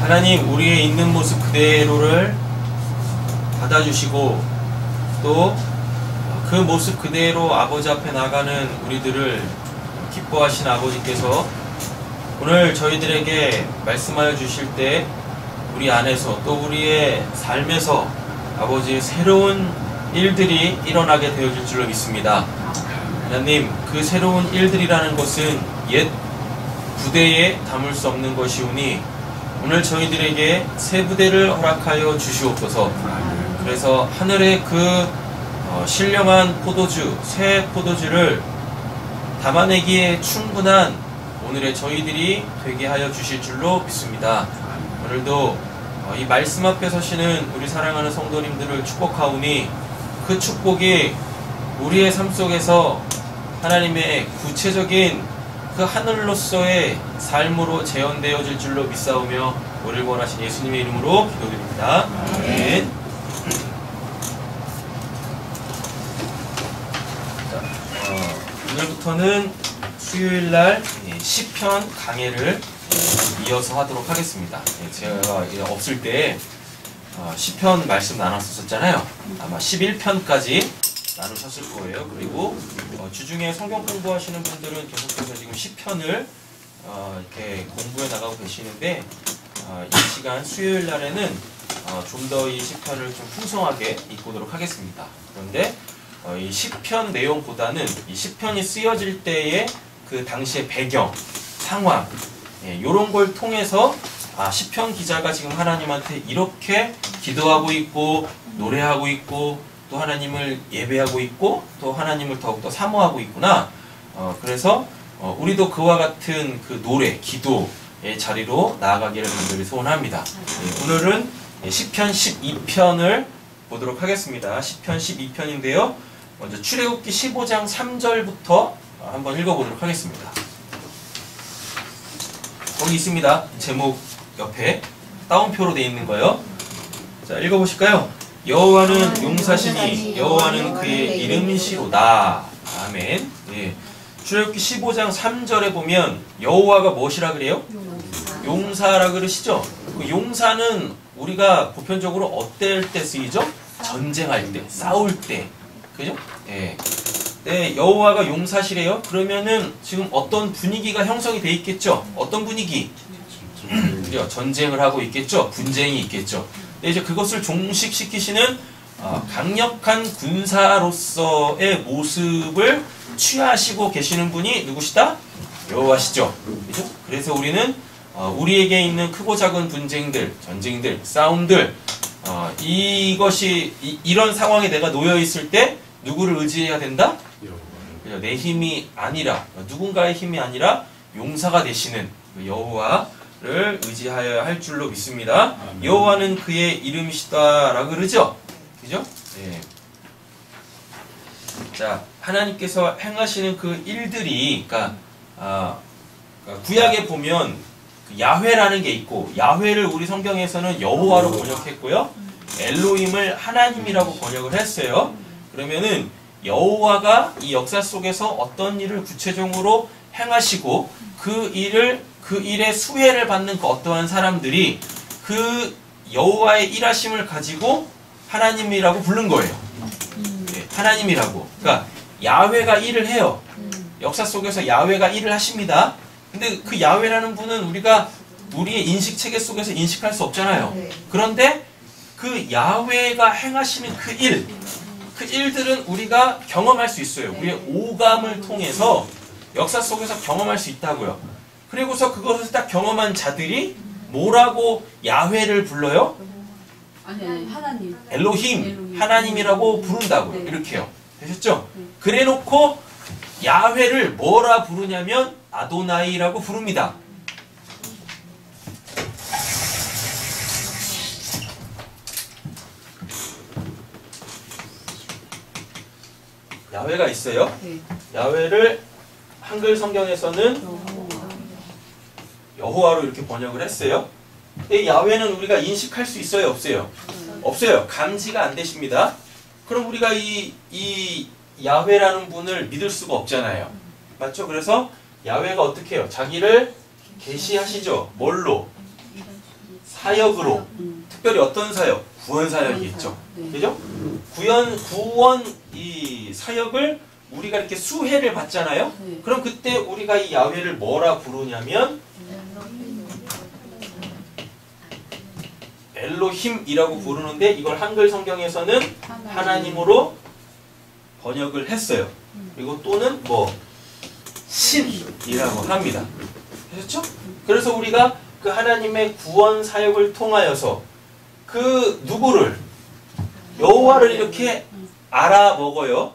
하나님 우리의 있는 모습 그대로를 받아주시고 또 그 모습 그대로 아버지 앞에 나가는 우리들을 기뻐하신 아버지께서 오늘 저희들에게 말씀하여 주실 때 우리 안에서 또 우리의 삶에서 아버지의 새로운 일들이 일어나게 되어질 줄로 믿습니다. 하나님, 그 새로운 일들이라는 것은 옛 부대에 담을 수 없는 것이오니 오늘 저희들에게 새 부대를 허락하여 주시옵소서. 그래서 하늘의 그 신령한 포도주, 새 포도주를 담아내기에 충분한 오늘의 저희들이 되게 하여 주실 줄로 믿습니다. 오늘도 이 말씀 앞에 서시는 우리 사랑하는 성도님들을 축복하오니 그 축복이 우리의 삶 속에서 하나님의 구체적인 그 하늘로서의 삶으로 재현되어질 줄로 믿사오며 우리를 원하신 예수님의 이름으로 기도드립니다. 아멘. 오늘부터는 수요일날 시편 강해를 이어서 하도록 하겠습니다. 제가 없을 때 시편 말씀 나눴었잖아요. 아마 11편까지 나누셨을 거예요. 그리고 주중에 성경 공부하시는 분들은 계속해서 지금 시편을 이렇게 공부해 나가고 계시는데 이 시간 수요일 날에는 좀 더 이 시편을 좀 풍성하게 읽고도록 하겠습니다. 그런데 이 시편 내용보다는 이 시편이 쓰여질 때의 그 당시의 배경, 상황 요런 걸 통해서 시편 기자가 지금 하나님한테 이렇게 기도하고 있고 노래하고 있고 또 하나님을 예배하고 있고 또 하나님을 더욱더 사모하고 있구나. 그래서 우리도 그와 같은 그 노래, 기도의 자리로 나아가기를 간절히 소원합니다. 오늘은 시편 12편을 보도록 하겠습니다. 시편 12편인데요. 먼저 출애굽기 15장 3절부터 한번 읽어보도록 하겠습니다. 거기 있습니다. 제목 옆에 따옴표로 되어 있는 거예요. 자, 읽어보실까요? 여호와는 용사시니 여호와는 그의 이름이시로다. 아멘. 예. 출애굽기 15장 3절에 보면 여호와가 무엇이라 그래요? 용사라 그러시죠? 그 용사는 우리가 보편적으로 어떨 때 쓰이죠? 전쟁할 때, 싸울 때. 그죠? 예. 네, 여호와가 용사시래요. 그러면은 지금 어떤 분위기가 형성이 돼 있겠죠? 어떤 분위기? 전쟁을 하고 있겠죠? 분쟁이 있겠죠? 네, 이제 그것을 종식시키시는 강력한 군사로서의 모습을 취하시고 계시는 분이 누구시다? 여호와시죠. 그죠? 그래서 우리는 우리에게 있는 크고 작은 분쟁들, 전쟁들, 싸움들 이런 상황에 내가 놓여 있을 때 누구를 의지해야 된다? 내 힘이 아니라 누군가의 힘이 아니라 용사가 되시는 여호와를 의지하여야 할 줄로 믿습니다. 여호와는 그의 이름이시다라고 그러죠? 그죠? 네. 자, 하나님께서 행하시는 그 일들이, 그러니까 구약에 보면 그 야훼라는 게 있고, 야훼를 우리 성경에서는 여호와로 번역했고요, 엘로힘을 하나님이라고 번역을 했어요. 그러면은 여호와가 이 역사 속에서 어떤 일을 구체적으로 행하시고 그 일의 수혜를 받는 그 어떠한 사람들이 그 여호와의 일하심을 가지고 하나님이라고 부른 거예요. 네, 하나님이라고. 그러니까 야훼가 일을 해요. 역사 속에서 야훼가 일을 하십니다. 근데 그 야훼라는 분은 우리의 인식 체계 속에서 인식할 수 없잖아요. 그런데 그 야훼가 행하시는 그 일들은 우리가 경험할 수 있어요. 우리의 오감을 통해서 역사 속에서 경험할 수 있다고요. 그리고서 그것을 딱 경험한 자들이 뭐라고 야훼를 불러요? 하나님. 엘로힘, 하나님이라고 부른다고요. 이렇게요. 되셨죠? 그래놓고 야훼를 뭐라 부르냐면 아도나이라고 부릅니다. 야훼가 있어요. 야훼를 한글 성경에서는 여호와로 이렇게 번역을 했어요. 근데 야훼는 우리가 인식할 수 있어요, 없어요? 없어요. 감지가 안 되십니다. 그럼 우리가 이 야훼라는 분을 믿을 수가 없잖아요. 맞죠? 그래서 야훼가 어떻게 해요? 자기를 계시하시죠. 뭘로? 사역으로. 특별히 어떤 사역? 구원 사역이 있죠. 네. 그죠? 구원 이 사역을 우리가 이렇게 수혜를 받잖아요. 네. 그럼 그때 우리가 이 야훼를 뭐라 부르냐면 엘로힘이라고 부르는데 이걸 한글 성경에서는 하나님으로 번역을 했어요. 그리고 또는 뭐 신이라고 합니다. 되셨죠? 그래서 우리가 그 하나님의 구원 사역을 통하여서 그 누구를 여호와를 이렇게 알아먹어요.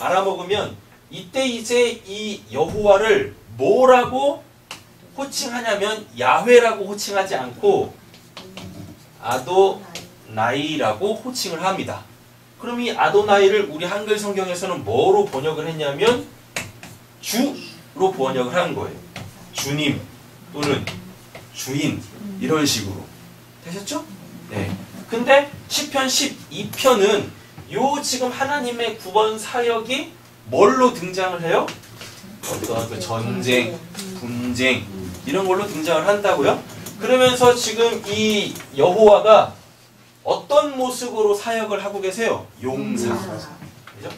알아먹으면 이때 이제 이 여호와를 뭐라고 호칭하냐면 야훼라고 호칭하지 않고 아도나이라고 호칭을 합니다. 그럼 이 아도나이를 우리 한글 성경에서는 뭐로 번역을 했냐면 주로 번역을 한 거예요. 주님 또는 주인 이런 식으로. 되셨죠? 네. 근데 시편 12편은 요 지금 하나님의 구원 사역이 뭘로 등장을 해요? 어떤 그 전쟁, 분쟁 이런 걸로 등장을 한다고요? 그러면서 지금 이 여호와가 어떤 모습으로 사역을 하고 계세요? 용사. 그죠?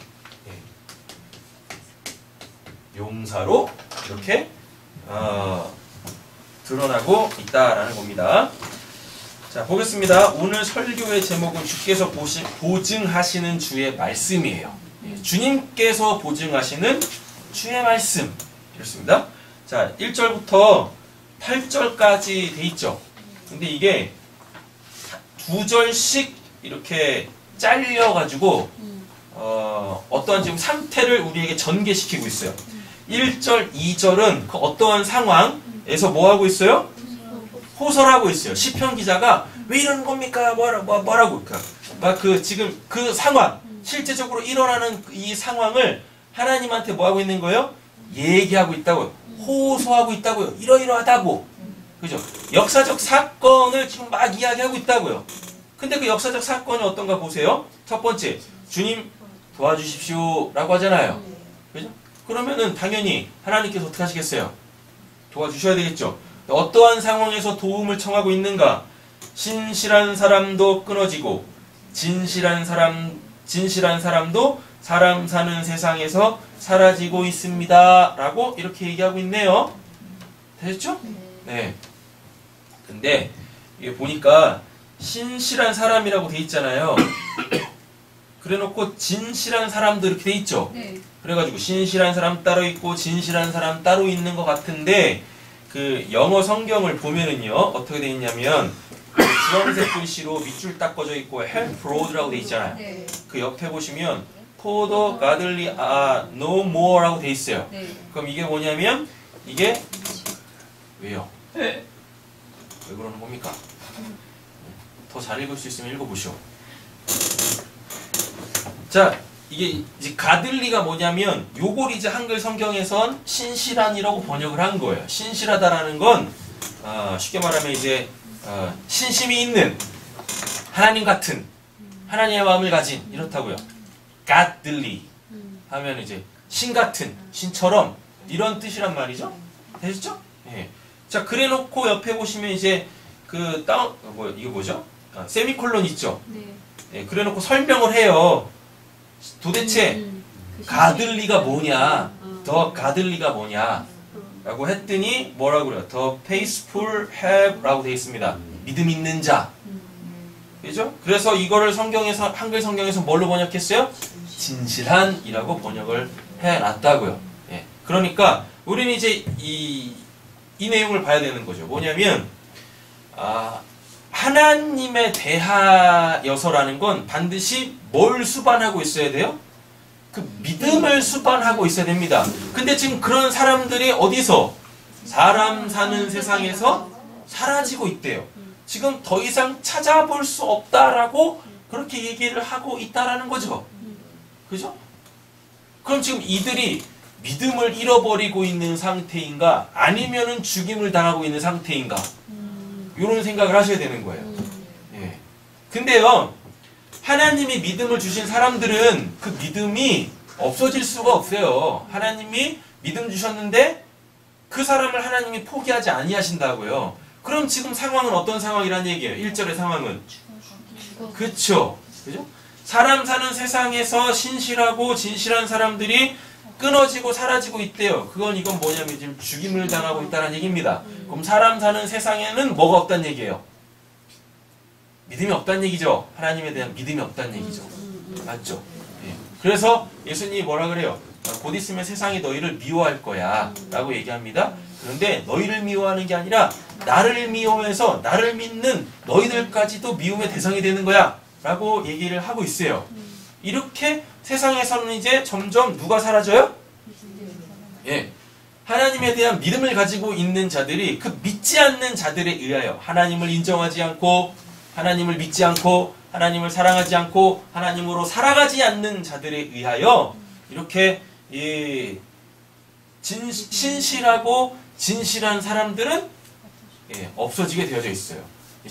네. 용사로 이렇게 드러나고 있다라는 겁니다. 자, 보겠습니다. 오늘 설교의 제목은 주께서 보증하시는 주의 말씀이에요. 예, 주님께서 보증하시는 주의 말씀. 이렇습니다. 자, 1절부터 8절까지 돼 있죠. 근데 이게 두 절씩 이렇게 잘려가지고 어떠한 지금 상태를 우리에게 전개시키고 있어요. 1절, 2절은 그 어떠한 상황에서 뭐 하고 있어요? 호설하고 있어요. 시편 기자가 왜 이러는 겁니까? 뭐라고? 지금 그 상황, 실제적으로 일어나는 이 상황을 하나님한테 뭐 하고 있는 거예요? 얘기하고 있다고요. 호소하고 있다고요. 이러이러하다고. 그죠? 역사적 사건을 지금 막 이야기하고 있다고요. 근데 그 역사적 사건이 어떤가 보세요. 첫 번째, 주님 도와주십시오 라고 하잖아요. 그죠? 그러면은 당연히 하나님께서 어떻게 하시겠어요? 도와주셔야 되겠죠. 어떠한 상황에서 도움을 청하고 있는가? 신실한 사람도 끊어지고 진실한 사람도 사람 사는 세상에서 사라지고 있습니다. 라고 이렇게 얘기하고 있네요. 되셨죠? 네. 근데 이게 보니까 신실한 사람이라고 돼 있잖아요. 그래놓고 진실한 사람도 이렇게 돼 있죠. 네. 그래가지고 신실한 사람 따로 있고 진실한 사람 따로 있는 것 같은데 그 영어 성경을 보면은요 어떻게 돼 있냐면 그 주황색 글씨로 밑줄 딱 꺼져 있고 help road라고 돼 있잖아요. 네. 그 옆에 보시면 for the godly are no more라고 돼 있어요. 네. 그럼 이게 뭐냐면 이게 왜요? 왜 그러는 겁니까? 더 잘 읽을 수 있으면 읽어보시오. 자, 이게 이제 가들리가 뭐냐면 요걸 이제 한글 성경에선 신실한이라고 번역을 한 거예요. 신실하다라는 건 쉽게 말하면 이제 신심이 있는 하나님 같은 하나님의 마음을 가진 이렇다고요. godly 하면 이제 신 같은 신처럼 이런 뜻이란 말이죠. 되셨죠? 예. 자, 그래놓고 옆에 보시면 이제 그 이거 뭐죠? 세미콜론 있죠. 네. 예, 그래놓고 설명을 해요. 도대체 가들리가 뭐냐? 더 가들리가 뭐냐? 라고 했더니 뭐라고 그래요? The faithful have 라고 되어 있습니다. 믿음 있는 자. 그죠? 그래서 이거를 한글 성경에서 뭘로 번역했어요? 진실한 이라고 번역을 해놨다고요. 예. 그러니까 우리는 이제 이 내용을 봐야 되는 거죠. 뭐냐면 하나님에 대하여서라는 건 반드시 뭘 수반하고 있어야 돼요? 그 믿음을 수반하고 있어야 됩니다. 근데 지금 그런 사람들이 어디서? 사람 사는 세상에서 사라지고 있대요. 지금 더 이상 찾아볼 수 없다라고 그렇게 얘기를 하고 있다라는 거죠. 그죠? 그럼 지금 이들이 믿음을 잃어버리고 있는 상태인가? 아니면은 죽임을 당하고 있는 상태인가? 이런 생각을 하셔야 되는 거예요. 예. 근데요, 하나님이 믿음을 주신 사람들은 그 믿음이 없어질 수가 없어요. 하나님이 믿음 주셨는데 그 사람을 하나님이 포기하지 아니하신다고요. 그럼 지금 상황은 어떤 상황이란 얘기예요? 1절의 상황은. 그쵸? 그죠? 사람 사는 세상에서 신실하고 진실한 사람들이 끊어지고 사라지고 있대요. 이건 뭐냐면 지금 죽임을 당하고 있다는 얘기입니다. 그럼 사람 사는 세상에는 뭐가 없다는 얘기예요? 믿음이 없다는 얘기죠. 하나님에 대한 믿음이 없다는 얘기죠. 맞죠? 예. 그래서 예수님이 뭐라 그래요? 곧 있으면 세상이 너희를 미워할 거야 라고 얘기합니다. 그런데 너희를 미워하는 게 아니라 나를 미워해서 나를 믿는 너희들까지도 미움의 대상이 되는 거야 라고 얘기를 하고 있어요. 이렇게 세상에서는 이제 점점 누가 사라져요? 예. 하나님에 대한 믿음을 가지고 있는 자들이 그 믿지 않는 자들에 의하여 하나님을 인정하지 않고 하나님을 믿지 않고 하나님을 사랑하지 않고 하나님으로 살아가지 않는 자들에 의하여 이렇게 신실하고 진실한 사람들은 없어지게 되어져 있어요.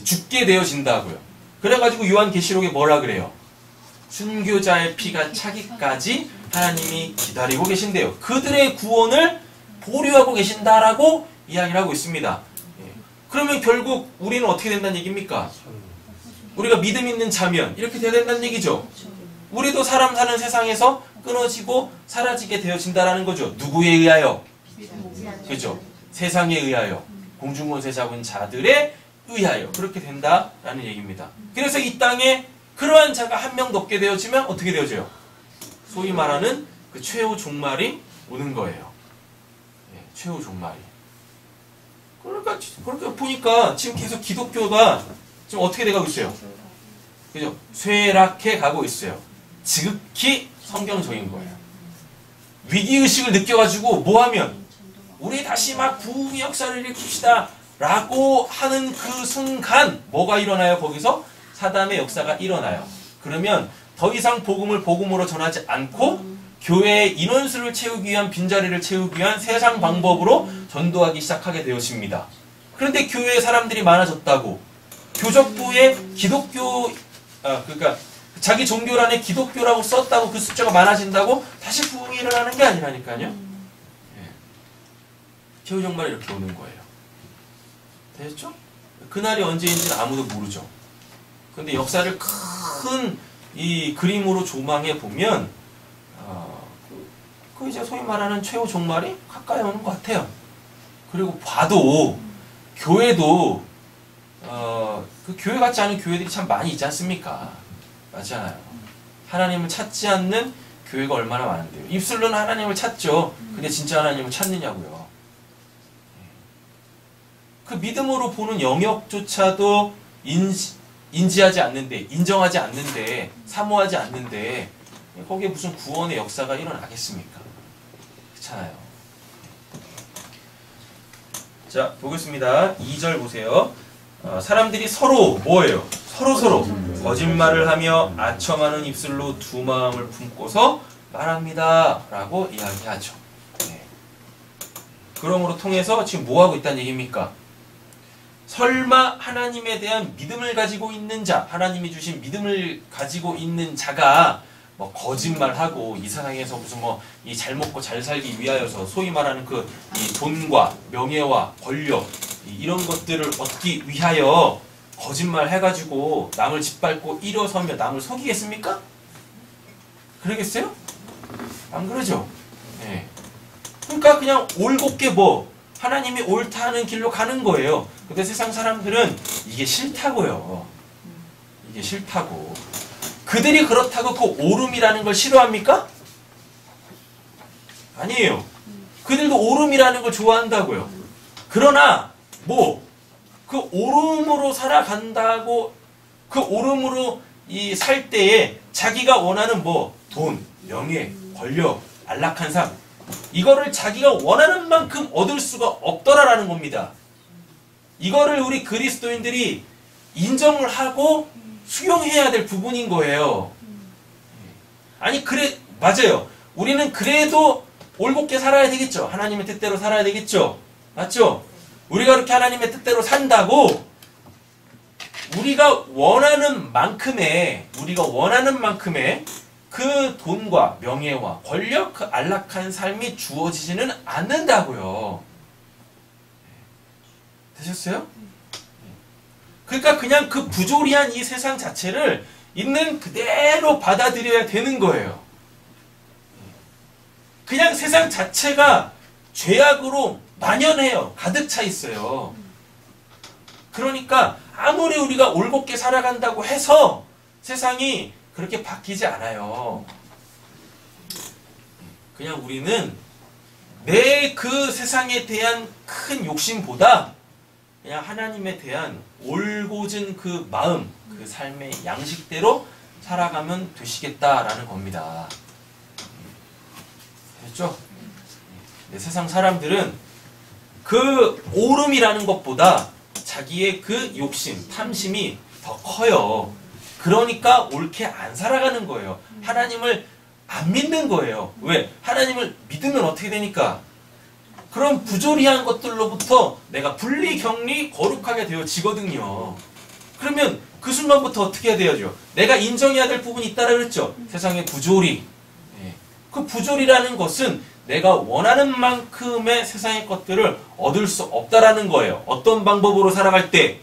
죽게 되어진다고요. 그래가지고 요한계시록에 뭐라 그래요? 순교자의 피가 차기까지 하나님이 기다리고 계신대요. 그들의 구원을 보류하고 계신다라고 이야기를 하고 있습니다. 그러면 결국 우리는 어떻게 된다는 얘기입니까? 우리가 믿음 있는 자면 이렇게 돼야 된다는 얘기죠. 우리도 사람 사는 세상에서 끊어지고 사라지게 되어진다라는 거죠. 누구에 의하여? 그죠? 세상에 의하여, 공중권세 잡은 자들에 의하여 그렇게 된다라는 얘기입니다. 그래서 이 땅에 그러한 자가 한 명도 없게 되어지면 어떻게 되어져요? 소위 말하는 그 최후 종말이 오는 거예요. 최후 종말이. 그러니까 보니까 지금 계속 기독교가 지금 어떻게 돼가고 있어요? 그죠? 쇠락해 가고 있어요. 지극히 성경적인 거예요. 위기의식을 느껴가지고 뭐하면 우리 다시 막 부흥의 역사를 일으킵시다 라고 하는 그 순간 뭐가 일어나요? 거기서 사단의 역사가 일어나요. 그러면 더 이상 복음을 복음으로 전하지 않고 교회의 인원수를 채우기 위한 빈자리를 채우기 위한 세상 방법으로 전도하기 시작하게 되어집니다. 그런데 교회에 사람들이 많아졌다고 교적부에 기독교 그러니까 자기 종교란에 기독교라고 썼다고 그 숫자가 많아진다고 다시 부흥이 일어나는 게 아니라니까요. 최후 종말이 이렇게 오는 거예요. 됐죠? 그날이 언제인지는 아무도 모르죠. 근데 역사를 큰 이 그림으로 조망해 보면 그 이제 소위 말하는 최후 종말이 가까이 오는 것 같아요. 그리고 봐도 교회도 그 교회 같지 않은 교회들이 참 많이 있지 않습니까? 맞잖아요. 하나님을 찾지 않는 교회가 얼마나 많은데요. 입술로는 하나님을 찾죠. 근데 진짜 하나님을 찾느냐고요. 그 믿음으로 보는 영역조차도 인지하지 않는데, 인정하지 않는데, 사모하지 않는데 거기에 무슨 구원의 역사가 일어나겠습니까? 그렇잖아요. 자, 보겠습니다. 2절 보세요. 사람들이 서로 뭐예요? 서로 거짓말을 하며 아첨하는 입술로 두 마음을 품고서 말합니다 라고 이야기하죠. 그러므로 통해서 지금 뭐하고 있다는 얘기입니까? 설마 하나님에 대한 믿음을 가지고 있는 자, 하나님이 주신 믿음을 가지고 있는 자가 뭐 거짓말하고 이 세상에서 무슨 뭐 이 잘 먹고 잘 살기 위하여서 소위 말하는 그 이 돈과 명예와 권력 이런 것들을 얻기 위하여 거짓말 해가지고 남을 짓밟고 일어서며 남을 속이겠습니까? 그러겠어요? 안 그러죠? 네. 그러니까 그냥 올곧게 하나님이 옳다 하는 길로 가는 거예요. 근데 세상 사람들은 이게 싫다고요. 이게 싫다고. 그들이 그렇다고 그 옳음이라는 걸 싫어합니까? 아니에요. 그들도 옳음이라는 걸 좋아한다고요. 그러나 그 옳음으로 살아간다고 그 옳음으로 살 때에 자기가 원하는 돈, 명예, 권력, 안락한 삶 이거를 자기가 원하는 만큼 얻을 수가 없더라라는 겁니다. 이거를 우리 그리스도인들이 인정을 하고 수용해야 될 부분인 거예요. 아니 맞아요. 우리는 그래도 올곧게 살아야 되겠죠. 하나님의 뜻대로 살아야 되겠죠. 맞죠? 우리가 그렇게 하나님의 뜻대로 산다고 우리가 원하는 만큼의 그 돈과 명예와 권력, 그 안락한 삶이 주어지지는 않는다고요. 되셨어요? 그러니까 그냥 그 부조리한 이 세상 자체를 있는 그대로 받아들여야 되는 거예요. 그냥 세상 자체가 죄악으로 만연해요. 가득 차 있어요. 그러니까 아무리 우리가 올곧게 살아간다고 해서 세상이 그렇게 바뀌지 않아요. 그냥 우리는 내 그 세상에 대한 큰 욕심보다 그냥 하나님에 대한 올곧은 그 마음, 그 삶의 양식대로 살아가면 되시겠다라는 겁니다. 됐죠? 네, 세상 사람들은 그 오름이라는 것보다 자기의 그 욕심, 탐심이 더 커요. 그러니까 옳게 안 살아가는 거예요. 하나님을 안 믿는 거예요. 왜? 하나님을 믿으면 어떻게 되니까? 그런 부조리한 것들로부터 내가 분리격리 거룩하게 되어지거든요. 그러면 그 순간부터 어떻게 해야 되죠? 내가 인정해야 될 부분이 있다라 그랬죠? 세상의 부조리. 그 부조리라는 것은 내가 원하는 만큼의 세상의 것들을 얻을 수 없다라는 거예요. 어떤 방법으로 살아갈 때?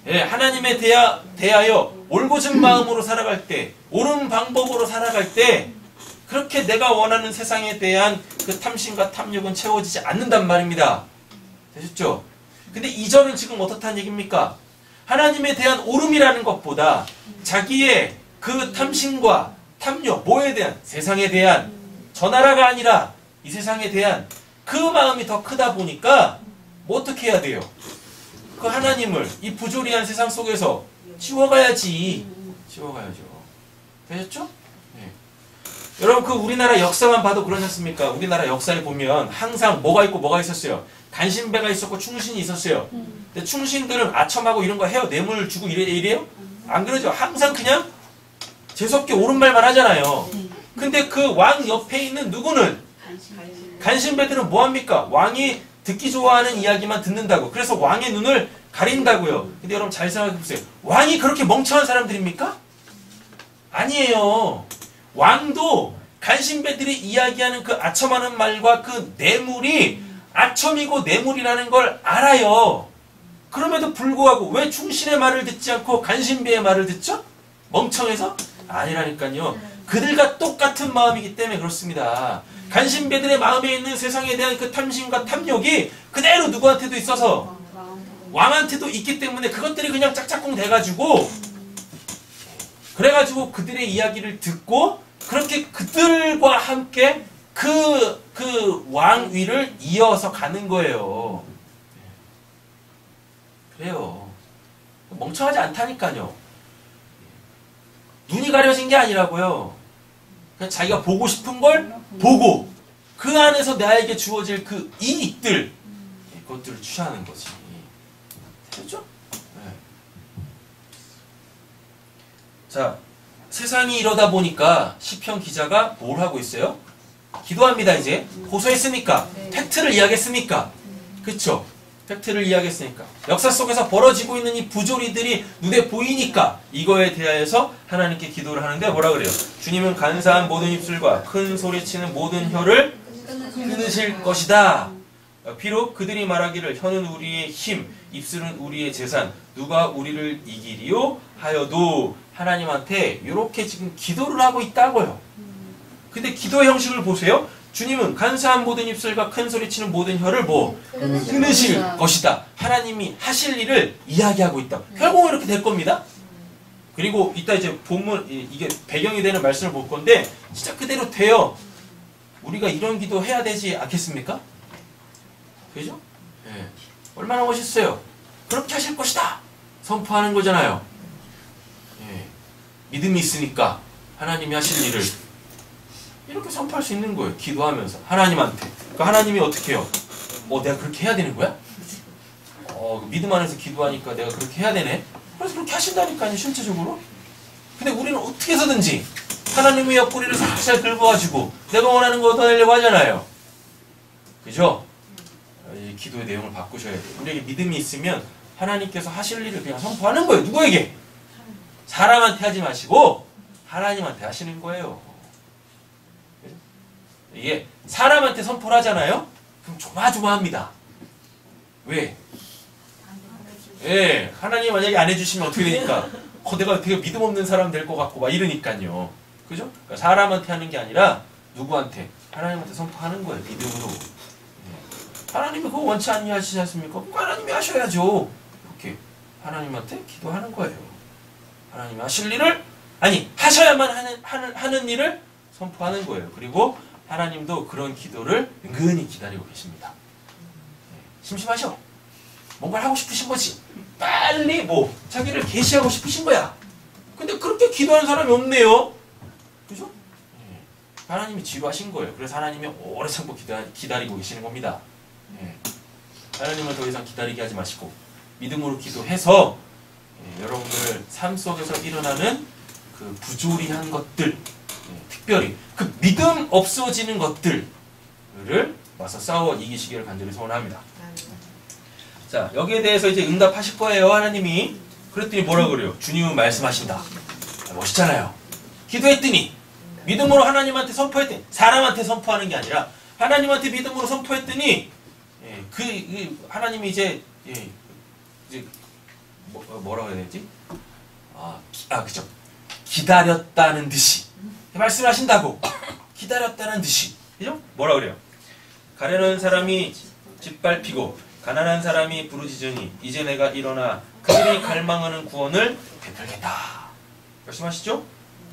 하나님에 대하여 올곧은 마음으로 살아갈 때, 옳은 방법으로 살아갈 때 그렇게 내가 원하는 세상에 대한 그 탐심과 탐욕은 채워지지 않는단 말입니다. 되셨죠? 근데 이전은 지금 어떻다는 얘기입니까? 하나님에 대한 오름이라는 것보다 자기의 그 탐심과 탐욕, 뭐에 대한? 세상에 대한, 저 나라가 아니라 이 세상에 대한 그 마음이 더 크다 보니까 뭐 어떻게 해야 돼요? 그 하나님을 이 부조리한 세상 속에서 치워가야지. 치워가야죠. 되셨죠? 네. 여러분 그 우리나라 역사만 봐도 그러지 않습니까? 우리나라 역사에 보면 항상 뭐가 있고 뭐가 있었어요? 간신배가 있었고 충신이 있었어요. 근데 충신들은 아첨하고 이런 거 해요. 뇌물 주고 이래요? 안 그러죠? 항상 그냥 재수없게 옳은 말만 하잖아요. 근데 그 왕 옆에 있는 누구는? 간신배들은 뭐합니까? 왕이 듣기 좋아하는 이야기만 듣는다고. 그래서 왕의 눈을 가린다고요. 근데 여러분 잘 생각해보세요. 왕이 그렇게 멍청한 사람들입니까? 아니에요. 왕도 간신배들이 이야기하는 그 아첨하는 말과 그 뇌물이 아첨이고 뇌물이라는 걸 알아요. 그럼에도 불구하고 왜 충신의 말을 듣지 않고 간신배의 말을 듣죠? 멍청해서? 아니라니까요. 그들과 똑같은 마음이기 때문에 그렇습니다. 간신배들의 마음에 있는 세상에 대한 그 탐심과 탐욕이 그대로 누구한테도 있어서 왕한테도 있기 때문에 그것들이 그냥 짝짝꿍 돼가지고 그래가지고 그들의 이야기를 듣고 그렇게 그들과 함께 그 왕위를 이어서 가는 거예요. 그래요. 멍청하지 않다니까요. 눈이 가려진 게 아니라고요. 그냥 자기가 보고 싶은 걸 보고 그 안에서 나에게 주어질 그 이익들 그것들을 취하는 거지. 됐죠? 네. 자, 세상이 이러다 보니까 시편 기자가 뭘 하고 있어요? 기도합니다. 이제 고소했으니까 팩트를 이야기했으니까 그쵸? 팩트를 이야기했으니까 역사 속에서 벌어지고 있는 이 부조리들이 눈에 보이니까 이거에 대하여서 하나님께 기도를 하는데 뭐라 그래요? 주님은 간사한 모든 입술과 큰 소리치는 모든 혀를 끊으실 것이다. 비록 그들이 말하기를 혀는 우리의 힘, 입술은 우리의 재산, 누가 우리를 이기리요 하여도 하나님한테 이렇게 지금 기도를 하고 있다고요. 근데 기도의 형식을 보세요. 주님은 간사한 모든 입술과 큰 소리치는 모든 혀를 뭐 끊으실 것이다. 하나님이 하실 일을 이야기하고 있다. 결국은 이렇게 될 겁니다. 그리고 이따 이제 본문 이게 배경이 되는 말씀을 볼 건데 진짜 그대로 돼요. 우리가 이런 기도 해야 되지 않겠습니까? 그죠? 네. 얼마나 멋있어요. 그렇게 하실 것이다. 선포하는 거잖아요. 네. 믿음이 있으니까 하나님이 하실 일을 이렇게 선포할 수 있는 거예요. 기도하면서 하나님한테. 그러니까 하나님이 어떻게 해요? 내가 그렇게 해야 되는 거야? 믿음 안에서 기도하니까 내가 그렇게 해야 되네? 그래서 그렇게 하신다니까요. 실제적으로. 근데 우리는 어떻게 해서든지 하나님의 옆구리를 살짝 긁어가지고 내가 원하는 거 얻어내려고 하잖아요. 그죠? 이 기도의 내용을 바꾸셔야 돼요. 우리에게 믿음이 있으면 하나님께서 하실 일을 그냥 선포하는 거예요. 누구에게? 사람한테 하지 마시고 하나님한테 하시는 거예요. 이게 사람한테 선포를 하잖아요? 그럼 조마조마합니다. 왜? 예, 하나님 만약에 안 해주시면 어떻게 되니까? 내가 되게 믿음 없는 사람 될 것 같고 막 이러니까요. 그죠? 그러니까 사람한테 하는 게 아니라 누구한테? 하나님한테 선포하는 거예요. 믿음으로. 예. 하나님이 그거 원치 아니하시지 않습니까? 그거 하나님이 하셔야죠. 이렇게 하나님한테 기도하는 거예요. 하나님이 하실 일을 하셔야만 하는 일을 선포하는 거예요. 그리고 하나님도 그런 기도를 은근히 기다리고 계십니다. 예. 심심하셔? 뭔가를 하고 싶으신 거지. 빨리 자기를 계시하고 싶으신 거야. 근데 그렇게 기도하는 사람이 없네요. 그죠? 예. 하나님이 지루하신 거예요. 그래서 하나님이 오래 참고 기다리고 계시는 겁니다. 예. 하나님은 더 이상 기다리게 하지 마시고 믿음으로 기도해서 여러분들 삶 속에서 일어나는 그 부조리한 것들, 특별히 그 믿음 없어지는 것들을 와서 싸워 이기시기를 간절히 소원합니다. 자, 여기에 대해서 이제 응답하실 거예요, 하나님이. 그랬더니 뭐라 그래요? 주님은 말씀하신다. 멋있잖아요. 기도했더니, 믿음으로 하나님한테 선포했더니, 사람한테 선포하는 게 아니라, 하나님한테 믿음으로 선포했더니, 하나님이 이제 뭐라고 해야 되지? 그죠. 기다렸다는 듯이. 말씀하신다고. 기다렸다는 듯이. 그죠? 뭐라 그래요? 가련한 사람이 짓밟히고, 가난한 사람이 부르짖으니 이제 내가 일어나 그들이 갈망하는 구원을 베풀겠다. 말씀하시죠?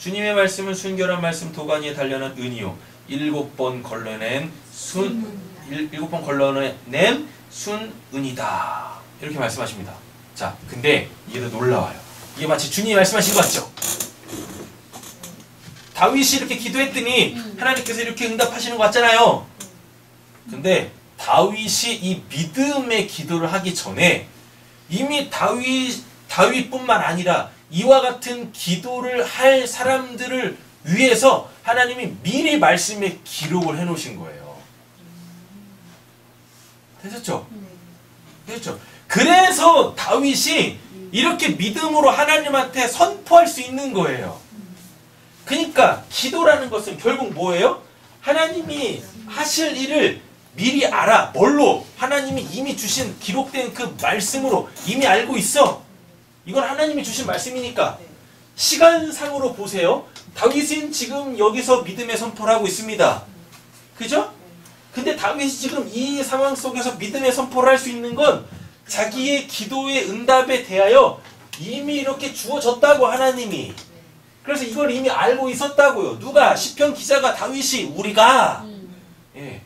주님의 말씀은 순결한 말씀 도가니에 단련한 은이요 7번 걸러낸 순은이다. 이렇게 말씀하십니다. 자, 근데 이게 더 놀라워요. 이게 마치 주님이 말씀하신 것 같죠? 다윗이 이렇게 기도했더니 하나님께서 이렇게 응답하시는 것 같잖아요. 근데 다윗이 이 믿음의 기도를 하기 전에 이미 다윗뿐만 아니라 이와 같은 기도를 할 사람들을 위해서 하나님이 미리 말씀에 기록을 해놓으신 거예요. 되셨죠? 되셨죠? 그래서 다윗이 이렇게 믿음으로 하나님한테 선포할 수 있는 거예요. 그러니까 기도라는 것은 결국 뭐예요? 하나님이 하실 일을 미리 알아. 뭘로? 하나님이 이미 주신 기록된 그 말씀으로 이미 알고 있어. 이건 하나님이 주신 말씀이니까. 시간상으로 보세요. 다윗은 지금 여기서 믿음의 선포를 하고 있습니다. 그죠? 근데 다윗이 지금 이 상황 속에서 믿음의 선포를 할 수 있는 건 자기의 기도의 응답에 대하여 이미 이렇게 주어졌다고, 하나님이. 그래서 이걸 이미 알고 있었다고요. 누가? 시편 기자가, 다윗이, 우리가. 예.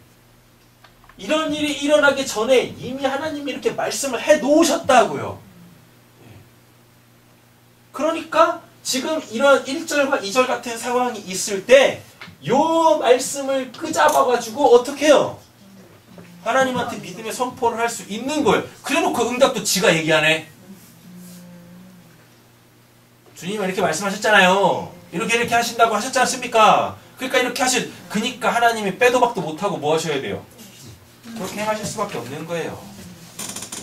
이런 일이 일어나기 전에 이미 하나님이 이렇게 말씀을 해 놓으셨다고요. 그러니까 지금 이런 1절과 2절 같은 상황이 있을 때 요 말씀을 끄잡아가지고 어떻게 해요? 하나님한테 믿음의 선포를 할 수 있는 거예요. 그래놓고 응답도 지가 얘기하네. 주님은 이렇게 말씀하셨잖아요. 이렇게 하신다고 하셨지 않습니까? 그러니까 이렇게 그러니까 하나님이 빼도 박도 못하고 뭐 하셔야 돼요? 그렇게 행하실 수밖에 없는 거예요.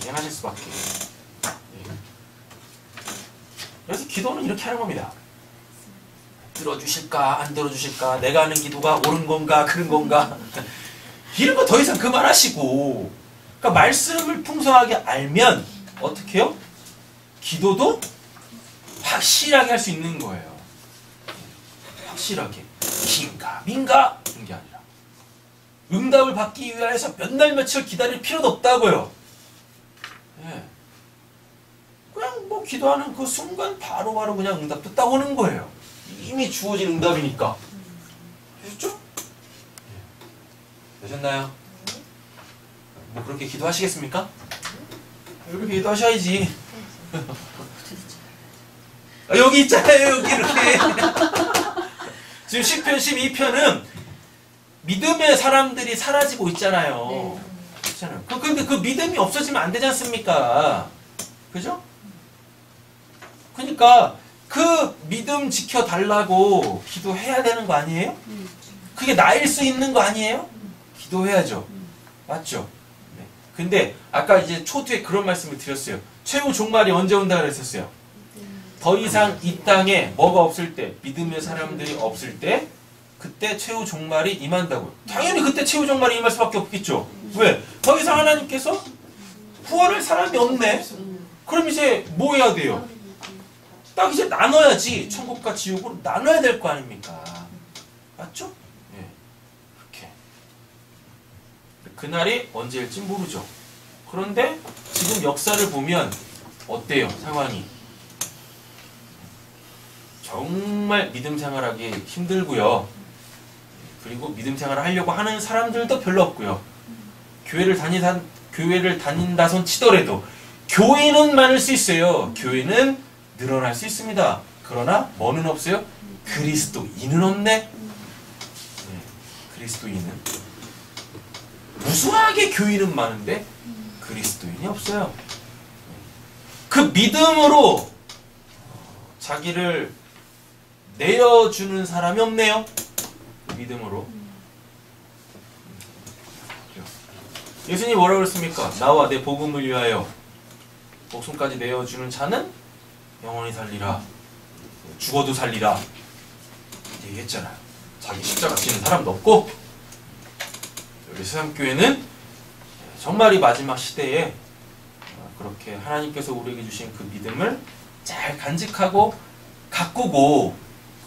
행하실 수밖에. 그래서 기도는 이렇게 하는 겁니다. 들어주실까 안 들어주실까, 내가 하는 기도가 옳은 건가 그런 건가, 이런 거 더 이상 그만하시고, 그러니까 말씀을 풍성하게 알면 어떻게 해요? 기도도 확실하게 할 수 있는 거예요. 확실하게. 긴가 민가 이런 게 아니라 응답을 받기 위해서 몇 날 며칠 기다릴 필요도 없다고요. 예. 그냥 기도하는 그 순간 바로바로 그냥 응답도 딱 오는 거예요. 이미 주어진 응답이니까. 되셨죠? 되셨나요? 그렇게 기도하시겠습니까? 이렇게 기도하셔야지. 여기 있잖아요, 여기 이렇게. 지금 10편, 12편은 믿음의 사람들이 사라지고 있잖아요. 그렇잖아요. 근데 그 믿음이 없어지면 안 되지 않습니까? 그죠? 그러니까 그 믿음 지켜달라고 기도해야 되는 거 아니에요? 그게 나일 수 있는 거 아니에요? 기도해야죠. 맞죠? 네. 근데 아까 이제 초두에 그런 말씀을 드렸어요. 최후 종말이 언제 온다 그랬었어요? 더 이상 이 땅에 뭐가 없을 때, 믿음의 사람들이 없을 때, 그때 최후 종말이 임한다고요. 당연히 그때 최후 종말이 임할 수밖에 없겠죠. 왜? 더 이상 하나님께서 구원할 사람이 없네. 그럼 이제 뭐 해야 돼요? 딱 이제 나눠야지. 천국과 지옥으로 나눠야 될 거 아닙니까? 맞죠? 예. 이렇게. 그날이 언제일지 모르죠. 그런데 지금 역사를 보면 어때요? 상황이. 정말 믿음 생활하기 힘들고요. 그리고 믿음 생활을 하려고 하는 사람들도 별로 없고요. 교회를 다닌다손 치더라도 교회는 많을 수 있어요. 교회는 늘어날 수 있습니다. 그러나 뭐는 없어요? 그리스도인은 없네. 네, 그리스도인은 무수하게 교인은 많은데 그리스도인이 없어요. 그 믿음으로 자기를 내어주는 사람이 없네요. 그 믿음으로. 예수님이 뭐라고 그랬습니까? 나와 내 복음을 위하여 목숨까지 내어주는 자는 영원히 살리라. 죽어도 살리라. 얘기했잖아요. 자기 십자가 지는 사람도 없고. 우리 세상교회는 정말 이 마지막 시대에 그렇게 하나님께서 우리에게 주신 그 믿음을 잘 간직하고 가꾸고,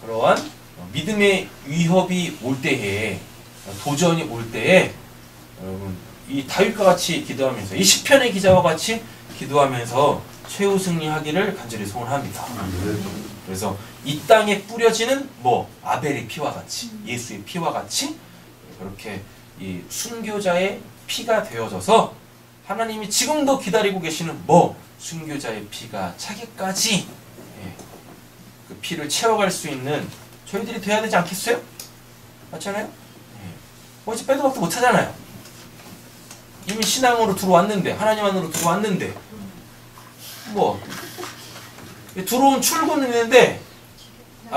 그러한 믿음의 위협이 올 때에, 도전이 올 때에 여러분 이 다윗과 같이 기도하면서, 이 시편의 기자와 같이 기도하면서 최후 승리하기를 간절히 소원합니다. 그래서 이 땅에 뿌려지는 아벨의 피와 같이, 예수의 피와 같이 그렇게 이 순교자의 피가 되어져서 하나님이 지금도 기다리고 계시는 순교자의 피가 차기까지 그 피를 채워갈 수 있는 저희들이 돼야 되지 않겠어요? 맞잖아요? 이제 빼도 박도 못하잖아요. 이미 신앙으로 들어왔는데, 하나님 안으로 들어왔는데, 들어온 출구는 있는데,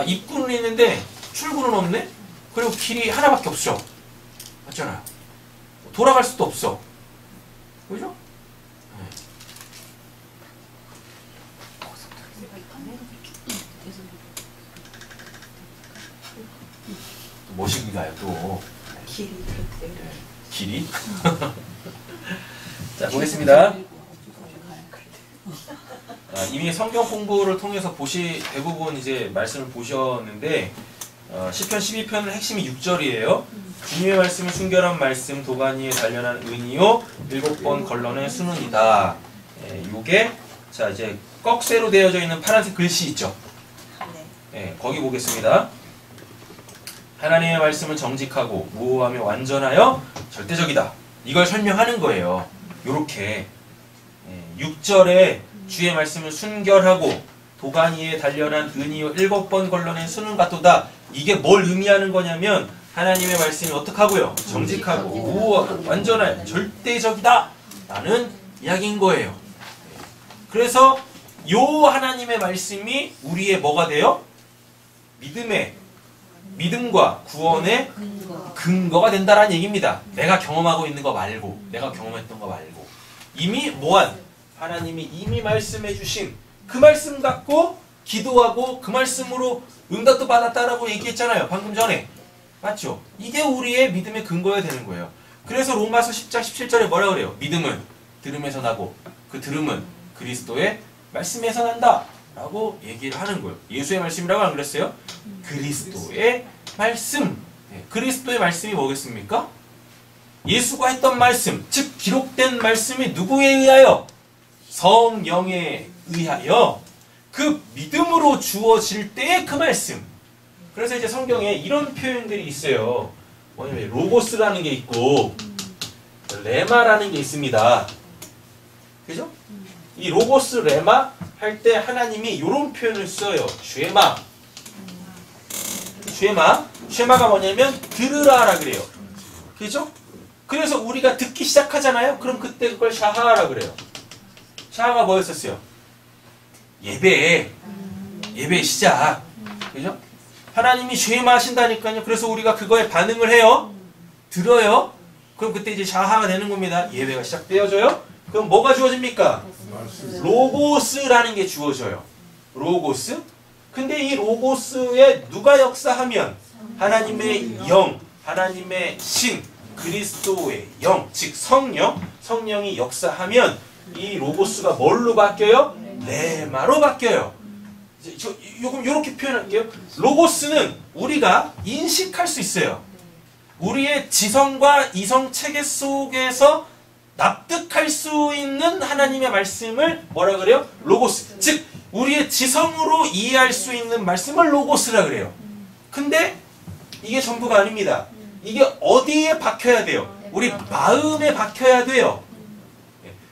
입구는 있는데 출구는 없네? 그리고 길이 하나밖에 없어. 맞잖아요. 돌아갈 수도 없어. 그죠? 뭐시기가요 또? 길이? 자, 보겠습니다. 이미 성경 공부를 통해서 대부분 이제 말씀을 보셨는데, 시편 12편의 핵심이 6절이에요. 주님의 말씀은 순결한 말씀, 도가니에 단련한 은이요, 7번 걸러낸 수는이다. 요게, 자, 이제 꺽쇠로 되어져 있는 파란색 글씨 있죠? 거기 보겠습니다. 하나님의 말씀은 정직하고 무오하며 완전하여 절대적이다. 이걸 설명하는 거예요. 요렇게 6절에 주의 말씀을 순결하고 도가니에 단련한 은이요 7번 걸러낸 수는 같도다. 이게 뭘 의미하는 거냐면 하나님의 말씀이 어떻게 하고요? 정직하고 무오하고 완전하여 절대적이다 라는 이야기인 거예요. 그래서 요 하나님의 말씀이 우리의 뭐가 돼요? 믿음과 구원의 근거가 된다라는 얘기입니다. 내가 경험하고 있는 거 말고, 내가 경험했던 거 말고, 이미 하나님이 이미 말씀해 주신 그 말씀 갖고 기도하고 그 말씀으로 응답도 받았다라고 얘기했잖아요. 방금 전에. 맞죠? 이게 우리의 믿음의 근거가 되는 거예요. 그래서 로마서 10장 17절에 뭐라 그래요? 믿음은 들음에서 나고 그 들음은 그리스도의 말씀에서 난다 라고 얘기를 하는 거예요. 예수의 말씀이라고 안 그랬어요? 그리스도의 말씀. 그리스도의 말씀이 뭐겠습니까? 예수가 했던 말씀, 즉 기록된 말씀이 누구에 의하여? 성령에 의하여 그 믿음으로 주어질 때의 그 말씀. 그래서 이제 성경에 이런 표현들이 있어요. 뭐냐면 로고스라는 게 있고 레마라는 게 있습니다. 그죠? 이 로고스, 레마 할 때 하나님이 이런 표현을 써요. 쉐마가 뭐냐면 들으라라 그래요. 그죠? 그래서 우리가 듣기 시작하잖아요. 그럼 그때 그걸 샤하라 그래요. 샤하가 뭐였었어요? 예배 시작. 그죠? 하나님이 쉐마 하신다니까요. 그래서 우리가 그거에 반응을 해요. 들어요. 그럼 그때 이제 샤하가 되는 겁니다. 예배가 시작되어져요. 그럼 뭐가 주어집니까? 로고스라는 게 주어져요. 로고스. 근데 이 로고스에 누가 역사하면 하나님의 영, 하나님의 신, 그리스도의 영, 즉 성령이 역사하면 이 로고스가 뭘로 바뀌어요? 레마로 바뀌어요. 요금 요렇게 표현할게요. 로고스는 우리가 인식할 수 있어요. 우리의 지성과 이성 체계 속에서 납득할 수 있는 하나님의 말씀을 뭐라 그래요? 로고스. 즉 우리의 지성으로 이해할 수 있는 말씀을 로고스라 그래요. 근데 이게 전부가 아닙니다. 이게 어디에 박혀야 돼요? 우리 마음에 박혀야 돼요.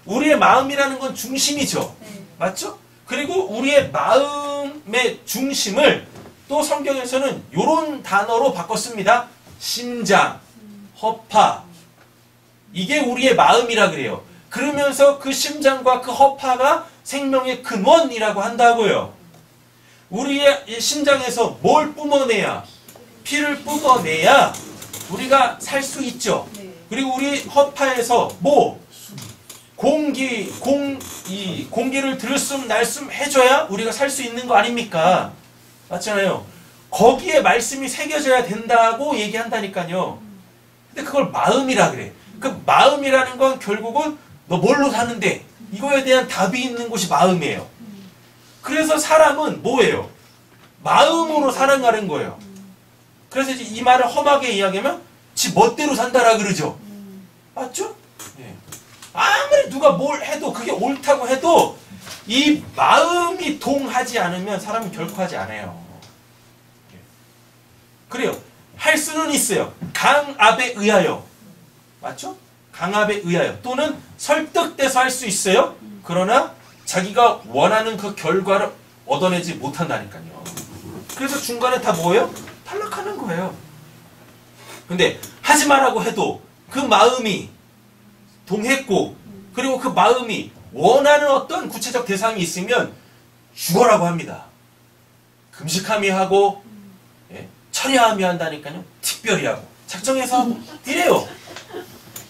우리의 마음이라는 건 중심이죠. 맞죠? 그리고 우리의 마음의 중심을 또 성경에서는 이런 단어로 바꿨습니다. 심장, 허파. 이게 우리의 마음이라 그래요. 그러면서 그 심장과 그 허파가 생명의 근원이라고 한다고요. 우리의 심장에서 뭘 뿜어내야? 피를 뿜어내야 우리가 살 수 있죠. 그리고 우리 허파에서 뭐? 공기를 들숨 날숨 해줘야 우리가 살 수 있는 거 아닙니까? 맞잖아요. 거기에 말씀이 새겨져야 된다고 얘기한다니까요. 근데 그걸 마음이라 그래. 그 마음이라는 건 결국은 너 뭘로 사는데? 이거에 대한 답이 있는 곳이 마음이에요. 그래서 사람은 뭐예요? 마음으로 살아가는 거예요. 그래서 이제 이 말을 험하게 이야기하면 지 멋대로 산다라 그러죠. 맞죠? 예. 아무리 누가 뭘 해도 그게 옳다고 해도 이 마음이 동하지 않으면 사람은 결코 하지 않아요. 예. 그래요. 할 수는 있어요. 강압에 의하여. 맞죠? 강압에 의하여. 또는 설득돼서 할 수 있어요. 그러나 자기가 원하는 그 결과를 얻어내지 못한다니까요. 그래서 중간에 다 뭐예요? 탈락하는 거예요. 근데 하지 말라고 해도 그 마음이 동했고 그리고 그 마음이 원하는 어떤 구체적 대상이 있으면 죽어라고 합니다. 금식하며 하고 철야하며 한다니까요. 특별히 하고 작정해서 하고 이래요.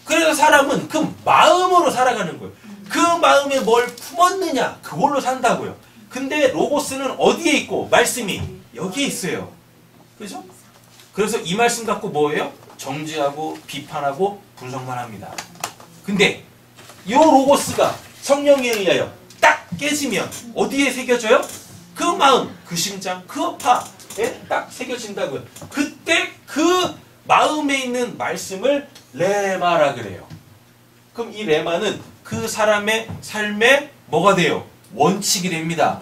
그래서 사람은 그 마음으로 살아가는 거예요. 그 마음에 뭘 품었느냐 그걸로 산다고요. 근데 로고스는 어디에 있고 말씀이 여기에 있어요. 그죠? 그래서 이 말씀 갖고 뭐예요? 정죄하고 비판하고 분석만 합니다. 근데 이 로고스가 성령에 의하여 딱 깨지면 어디에 새겨져요? 그 마음, 그 심장, 그 허파에 딱 새겨진다고요. 그때 그 마음에 있는 말씀을 레마라 그래요. 그럼 이 레마는 그 사람의 삶에 뭐가 돼요? 원칙이 됩니다.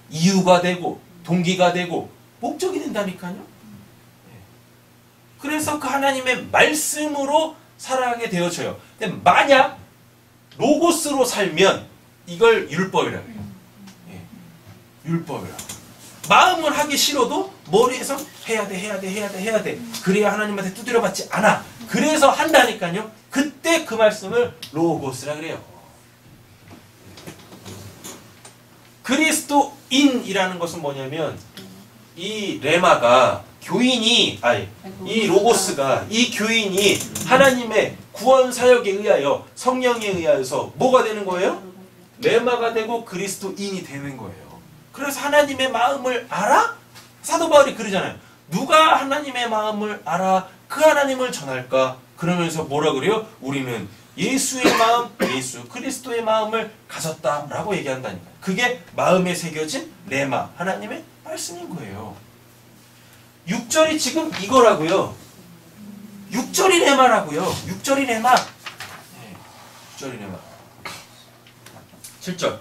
이유가 되고 동기가 되고 목적이 된다니까요. 그래서 그 하나님의 말씀으로 살아가게 되어져요. 근데 만약 로고스로 살면 이걸 율법이라고 해요. 율법이라고. 마음은 하기 싫어도 머리에서 해야 돼. 그래야 하나님한테 두드려 받지 않아. 그래서 한다니까요. 그때 그 말씀을 로고스라 그래요. 그리스도인이라는 것은 뭐냐면 이 레마가 이 로고스가 이 교인이 하나님의 구원 사역에 의하여 성령에 의하여서 뭐가 되는 거예요? 레마가 되고 그리스도인이 되는 거예요. 그래서 하나님의 마음을 알아? 사도 바울이 그러잖아요. 누가 하나님의 마음을 알아 그 하나님을 전할까? 그러면서 뭐라 그래요? 우리는 예수의 마음, 예수 그리스도의 마음을 가졌다라고 얘기한다니까. 그게 마음에 새겨진 레마, 하나님의 말씀인 거예요. 6절이 지금 이거라고요. 6절이 레마라고요. 6절이 레마. 6절이 레마. 7절.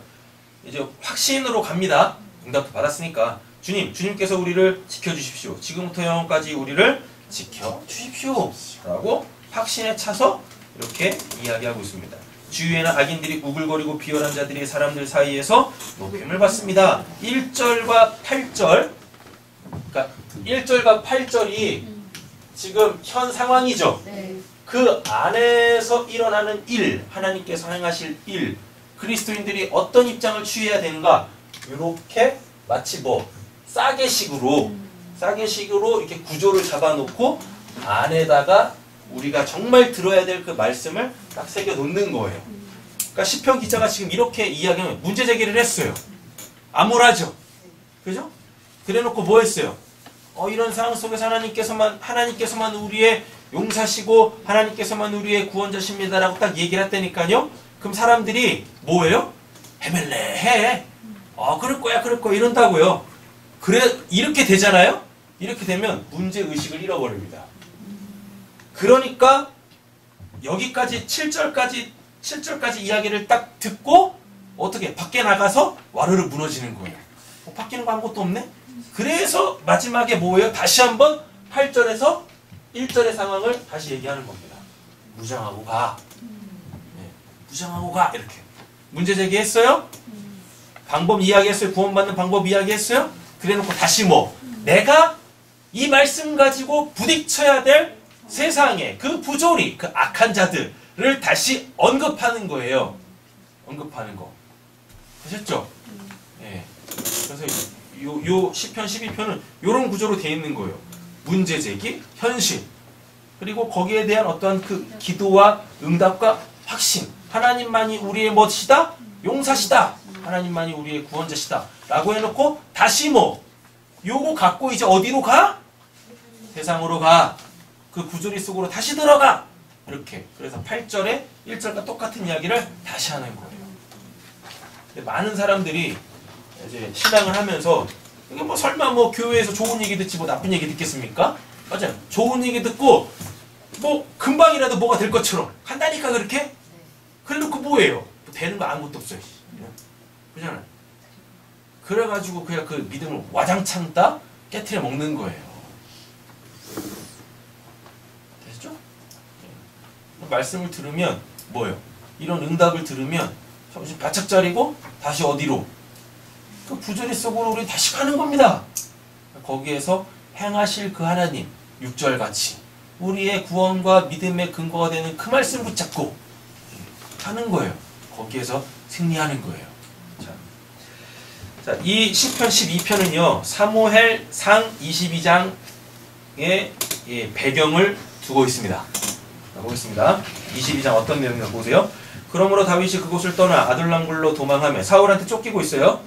이제 확신으로 갑니다. 응답 받았으니까. 주님께서 우리를 지켜주십시오. 지금부터 영원까지 우리를 지켜주십시오. 라고 확신에 차서 이렇게 이야기하고 있습니다. 주위에는 악인들이 우글거리고 비열한 자들이 사람들 사이에서 높임을 받습니다. 1절과 8절. 그러니까 1절과 8절이 지금 현 상황이죠. 그 안에서 일어나는 일, 하나님께서 행하실 일, 그리스도인들이 어떤 입장을 취해야 되는가? 이렇게 마치 싸개식으로 이렇게 구조를 잡아놓고 안에다가 우리가 정말 들어야 될 그 말씀을 딱 새겨 놓는 거예요. 그러니까 시편 기자가 지금 이렇게 이야기하면 문제 제기를 했어요. 암울하죠. 그죠? 그래놓고 뭐 했어요? 이런 상황 속에서 하나님께서만 우리의 용사시고 하나님께서만 우리의 구원자십니다라고 딱 얘기를 했다니까요. 그럼 사람들이 뭐예요? 해멜래 해. 그럴 거야 이런다고요. 그래 이렇게 되잖아요. 이렇게 되면 문제 의식을 잃어버립니다. 그러니까 여기까지 7절까지 이야기를 딱 듣고 어떻게 밖에 나가서 와르르 무너지는 거예요. 바뀌는 거 아무것도 없네. 그래서 마지막에 뭐예요? 다시 한번 8절에서 1절의 상황을 다시 얘기하는 겁니다. 무장하고 가. 네, 무장하고 가. 이렇게. 문제 제기했어요? 방법 이야기했어요? 구원받는 방법 이야기했어요? 그래놓고 다시 뭐? 내가 이 말씀 가지고 부딪혀야 될 세상의 그 부조리, 그 악한 자들을 다시 언급하는 거예요. 언급하는 거. 되셨죠? 예. 그래서 요 시편 12편은 요런 구조로 되어 있는 거예요. 문제 제기, 현실, 그리고 거기에 대한 어떠한 그 기도와 응답과 확신. 하나님만이 우리의 멋이다? 용사시다. 하나님만이 우리의 구원자시다. 라고 해놓고 다시 뭐? 요거 갖고 이제 어디로 가? 세상으로 가. 그 구조리 속으로 다시 들어가. 이렇게. 그래서 8절에 1절과 똑같은 이야기를 다시 하는 거예요. 근데 많은 사람들이 이제 신앙을 하면서 이게 뭐 설마 뭐 교회에서 좋은 얘기 듣지 뭐 나쁜 얘기 듣겠습니까? 맞아요. 좋은 얘기 듣고 뭐 금방이라도 뭐가 될 것처럼 한다니까 그렇게? 그래놓고 뭐예요? 되는 거 아무것도 없어요. 그렇잖아요. 그래가지고 그냥 그 믿음을 와장창 따 깨트려 먹는 거예요. 됐죠? 말씀을 들으면 뭐예요? 이런 응답을 들으면 정신 바짝 차리고 다시 어디로? 그 부조리 속으로 우리 다시 가는 겁니다. 거기에서 행하실 그 하나님 6절같이 우리의 구원과 믿음의 근거가 되는 그 말씀 붙잡고 하는 거예요. 거기에서 승리하는 거예요. 자, 이 시편 12편은요. 사무엘 상 22장의 배경을 두고 있습니다. 보겠습니다. 22장 어떤 내용인가 보세요. 그러므로 다윗이 그곳을 떠나 아둘람굴로 도망하며 사울한테 쫓기고 있어요.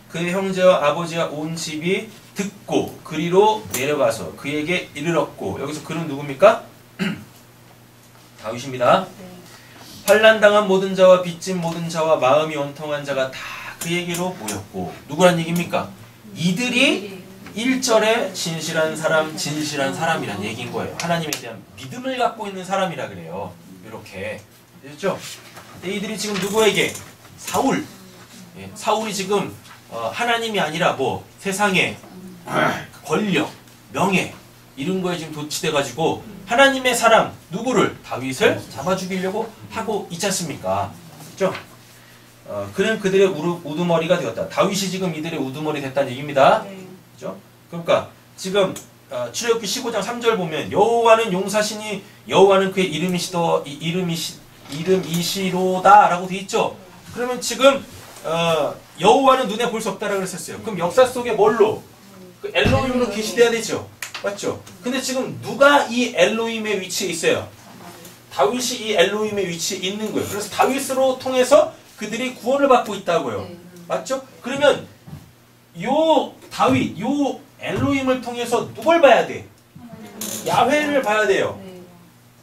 그의 형제와 아버지와 온 집이 듣고 그리로 내려가서 그에게 이르렀고, 여기서 그는 누굽니까? 다윗입니다. 환난당한 모든 자와 빚진 모든 자와 마음이 원통한 자가 다 그에게로 모였고, 누구란 얘기입니까? 이들이 1절에 진실한 사람이란 얘기인 거예요. 하나님에 대한 믿음을 갖고 있는 사람이라 그래요. 이렇게 됐죠? 이들이 지금 누구에게? 사울. 사울이 지금 하나님이 아니라 뭐 세상의 권력, 명예 이런 거에 지금 도취돼가지고 하나님의 사람 누구를? 다윗을 잡아 죽이려고 하고 있지 않습니까? 그렇죠? 그는 그들의 우두머리가 되었다. 다윗이 지금 이들의 우두머리 됐다는 얘기입니다. 그렇죠? 그러니까 지금 출애굽기 15장 3절 보면 여호와는 용사시니 여호와는 그의 이름이시로다 라고 돼 있죠. 그러면 지금 여호와는 눈에 볼 수 없다라고 그랬었어요. 그럼 역사 속에 뭘로? 그 엘로힘으로 계시돼야 되죠. 맞죠? 근데 지금 누가 이 엘로힘의 위치에 있어요? 다윗이 이 엘로힘의 위치에 있는 거예요. 그래서 다윗으로 통해서 그들이 구원을 받고 있다고요. 맞죠? 그러면 요 다윗, 요 엘로힘을 통해서 누굴 봐야 돼? 야훼를 봐야 돼요.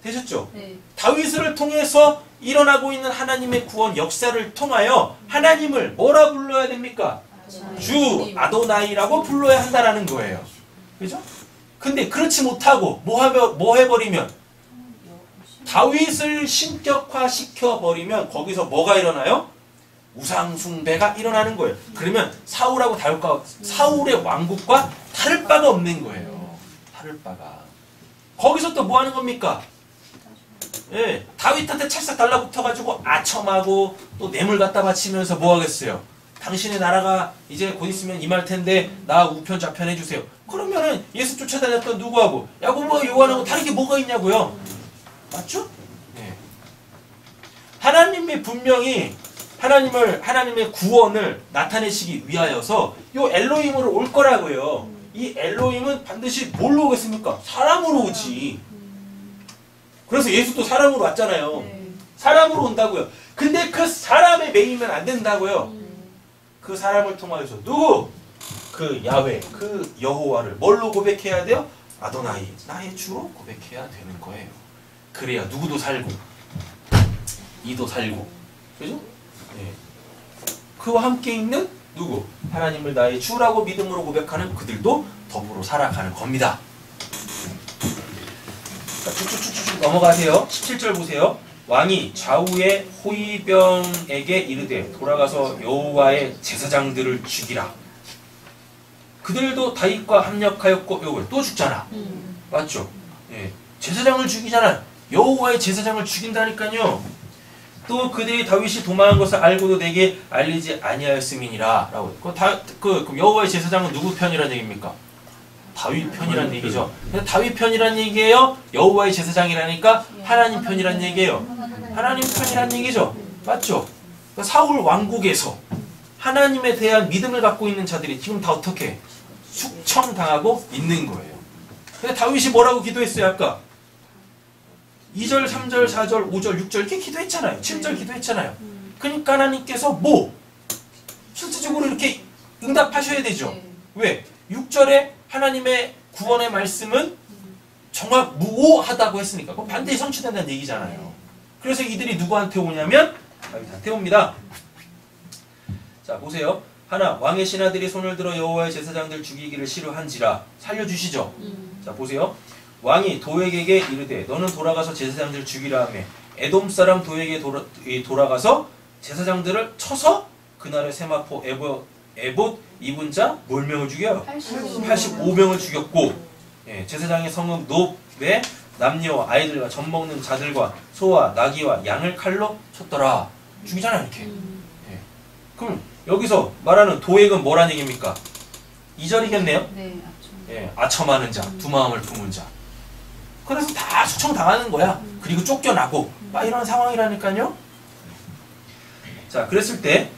되셨죠? 다윗을 통해서 일어나고 있는 하나님의 구원 역사를 통하여 하나님을 뭐라 불러야 됩니까? 주 아도나이라고 불러야 한다라는 거예요. 그죠? 근데 그렇지 못하고 뭐 해버리면 다윗을 신격화 시켜버리면 거기서 뭐가 일어나요? 우상숭배가 일어나는 거예요. 그러면 사울하고 사울의 왕국과 다를 바가 없는 거예요. 다를 바가. 거기서 또 뭐 하는 겁니까? 예, 다윗한테 찰싹 달라붙어가지고 아첨하고 또 뇌물 갖다 바치면서 뭐 하겠어요? 당신의 나라가 이제 곧 있으면 임할 텐데 나 우편 좌편 해주세요. 그러면은 예수 쫓아다녔던 누구하고 야고보와 요한하고 다르게 뭐가 있냐고요? 맞죠? 예. 하나님이 분명히 하나님의 구원을 나타내시기 위하여서 요 엘로힘으로 올 거라고요. 이 엘로힘은 반드시 뭘로 오겠습니까? 사람으로 오지. 그래서 예수도 사람으로 왔잖아요. 사람으로 온다고요. 근데 그 사람에 매이면 안 된다고요. 그 사람을 통하여서 누구? 그 야훼, 그 여호와를 뭘로 고백해야 돼요? 아도나이, 나의 주로 고백해야 되는 거예요. 그래야 누구도 살고 이도 살고 그죠? 예. 그와 함께 있는 누구? 하나님을 나의 주라고 믿음으로 고백하는 그들도 더불어 살아가는 겁니다. 자, 쭉쭉쭉쭉 넘어가세요. 17절 보세요. 왕이 좌우의 호위병에게 이르되 돌아가서 여호와의 제사장들을 죽이라. 그들도 다윗과 합력하였고 요걸 또 죽잖아. 맞죠? 예. 제사장을 죽이잖아. 여호와의 제사장을 죽인다니까요. 또 그들이 다윗이 도망한 것을 알고도 내게 알리지 아니하였음이니라. 라고. 그럼 여호와의 제사장은 누구 편이란 얘기입니까? 다윗 편이란 얘기죠. 근데 다윗 편이란 얘기예요? 여호와의 제사장이라니까 하나님 편이란 얘기예요. 하나님 편이란 얘기죠. 맞죠? 그러니까 사울 왕국에서 하나님에 대한 믿음을 갖고 있는 자들이 지금 다 어떻게 숙청당하고 있는 거예요. 근데 다윗이 뭐라고 기도했어요? 아까 2절, 3절, 4절, 5절, 6절 이렇게 기도했잖아요. 7절 기도했잖아요. 그러니까 하나님께서 뭐? 실질적으로 이렇게 응답하셔야 되죠. 왜? 6절에 하나님의 구원의 말씀은 정확 무오하다고 했으니까 그건 반드시 성취된다는 얘기잖아요. 그래서 이들이 누구한테 오냐면 다윗한테 옵니다. 자 보세요. 하나 왕의 신하들이 손을 들어 여호와의 제사장들 죽이기를 싫어한지라. 살려주시죠. 자 보세요. 왕이 도액에게 이르되 너는 돌아가서 제사장들을 죽이라 하며 에돔 사람 도액에 돌아가서 제사장들을 쳐서 그날의 세마포 에봇 입은 자 몇 명을 죽여요? 85명을 죽였고, 예, 제사장의 성읍 놉에 남녀와 아이들과 젖 먹는 자들과 소와 나귀와 양을 칼로 쳤더라. 죽이잖아 이렇게. 예. 그럼 여기서 말하는 도액은 뭐란 얘기입니까? 2절이겠네요? 네, 예, 아첨하는 자, 두 마음을 품은 자. 그래서 다 수청당하는 거야. 그리고 쫓겨나고 막 이런 상황이라니까요. 자, 그랬을 때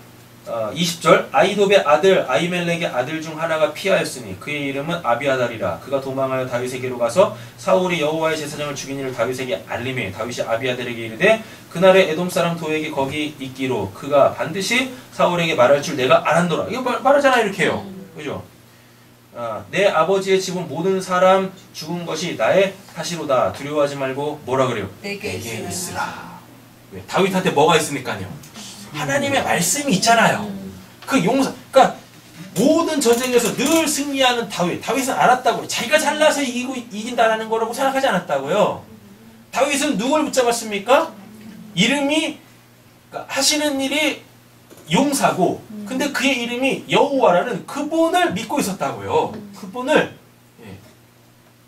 20절 아이돔의 아들 아히멜렉의 아들 중 하나가 피하였으니 그의 이름은 아비아달이라. 그가 도망하여 다윗에게로 가서 사울이 여호와의 제사장을 죽인 일을 다윗에게 알림해 다윗이 아비아달에게 이르되 그날에 에돔 사람 도에게 거기 있기로 그가 반드시 사울에게 말할 줄 내가 알았노라. 이거 말하잖아 이렇게요. 그죠? 내 아버지의 집은 모든 사람 죽은 것이 나의 탓이로다. 두려워하지 말고 뭐라 그래요? 내게 있으라. 왜? 다윗한테 뭐가 있으니까요? 하나님의 말씀이 있잖아요. 그 용사, 그러니까 모든 전쟁에서 늘 승리하는 다윗. 다윗은 알았다고요. 자기가 잘나서 이긴다라는 거라고 생각하지 않았다고요. 다윗은 누굴 붙잡았습니까? 이름이 그러니까 하시는 일이 용사고, 근데 그의 이름이 여호와라는 그분을 믿고 있었다고요. 그분을. 예.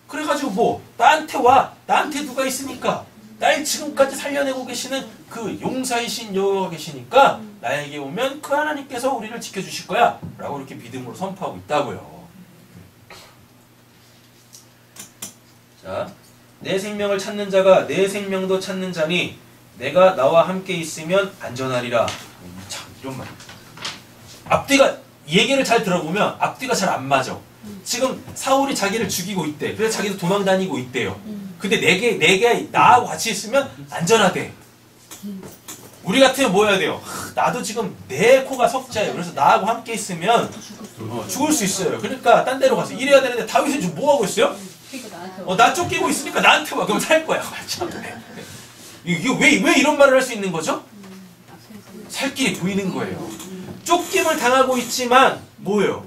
그래가지고 뭐 나한테 와. 나한테 누가 있으니까. 날 지금까지 살려내고 계시는 그 용사이신 여호와가 계시니까 나에게 오면 그 하나님께서 우리를 지켜주실 거야 라고 이렇게 믿음으로 선포하고 있다고요. 자, 내 생명을 찾는 자가 내 생명도 찾는 자니 내가 나와 함께 있으면 안전하리라. 참 이런 말. 앞뒤가 얘기를 잘 들어보면 앞뒤가 잘 안 맞아. 지금 사울이 자기를 죽이고 있대. 그래서 자기도 도망 다니고 있대요. 근데 내게 나하고 같이 있으면 안전하대. 우리 같으면 뭐 해야 돼요? 나도 지금 내 코가 석자예요. 그래서 나하고 함께 있으면 죽을 수 있어요. 그러니까 딴 데로 가서 이래야 되는데 다윗은 지금 뭐 하고 있어요? 나 쫓기고 있으니까 나한테 와. 그럼 살 거야. 이게 왜 이런 말을 할 수 있는 거죠? 살 길이 보이는 거예요. 쫓김을 당하고 있지만 뭐예요?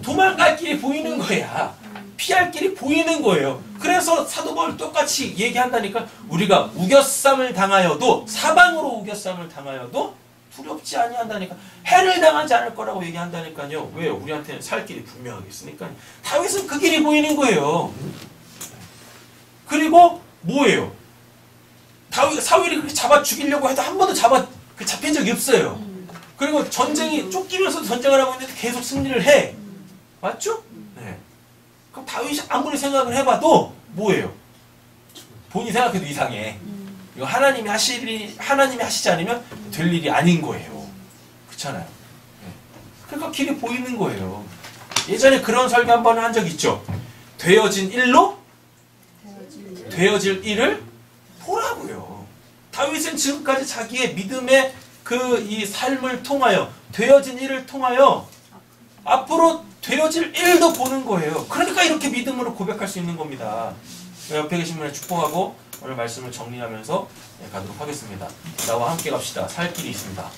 도망갈 길이 보이는 거야. 피할 길이 보이는 거예요. 그래서 사도 바울 똑같이 얘기한다니까. 우리가 우겨쌈을 당하여도 사방으로 우겨쌈을 당하여도 두렵지 아니한다니까. 해를 당하지 않을 거라고 얘기한다니까요. 왜요? 우리한테는 살 길이 분명하게 있으니까요. 다윗은 그 길이 보이는 거예요. 그리고 뭐예요? 사울이 그렇게 잡아 죽이려고 해도 한 번도 잡힌 적이 없어요. 그리고 전쟁이 쫓기면서 전쟁을 하고 있는데 계속 승리를 해. 맞죠? 네. 그럼 다윗이 아무리 생각을 해봐도 뭐예요? 본인이 생각해도 이상해. 이거 하나님이 하시지 않으면 될 일이 아닌 거예요. 그렇잖아요. 네. 그러니까 길이 보이는 거예요. 예전에 그런 설교 한 번 한 적 있죠. 되어진 일로 되어질 일을 보라고요. 다윗은 지금까지 자기의 믿음의 이 삶을 통하여 되어진 일을 통하여 앞으로 되어질 일도 보는 거예요. 그러니까 이렇게 믿음으로 고백할 수 있는 겁니다. 옆에 계신 분에 축복하고 오늘 말씀을 정리하면서 가도록 하겠습니다. 나와 함께 갑시다. 살 길이 있습니다.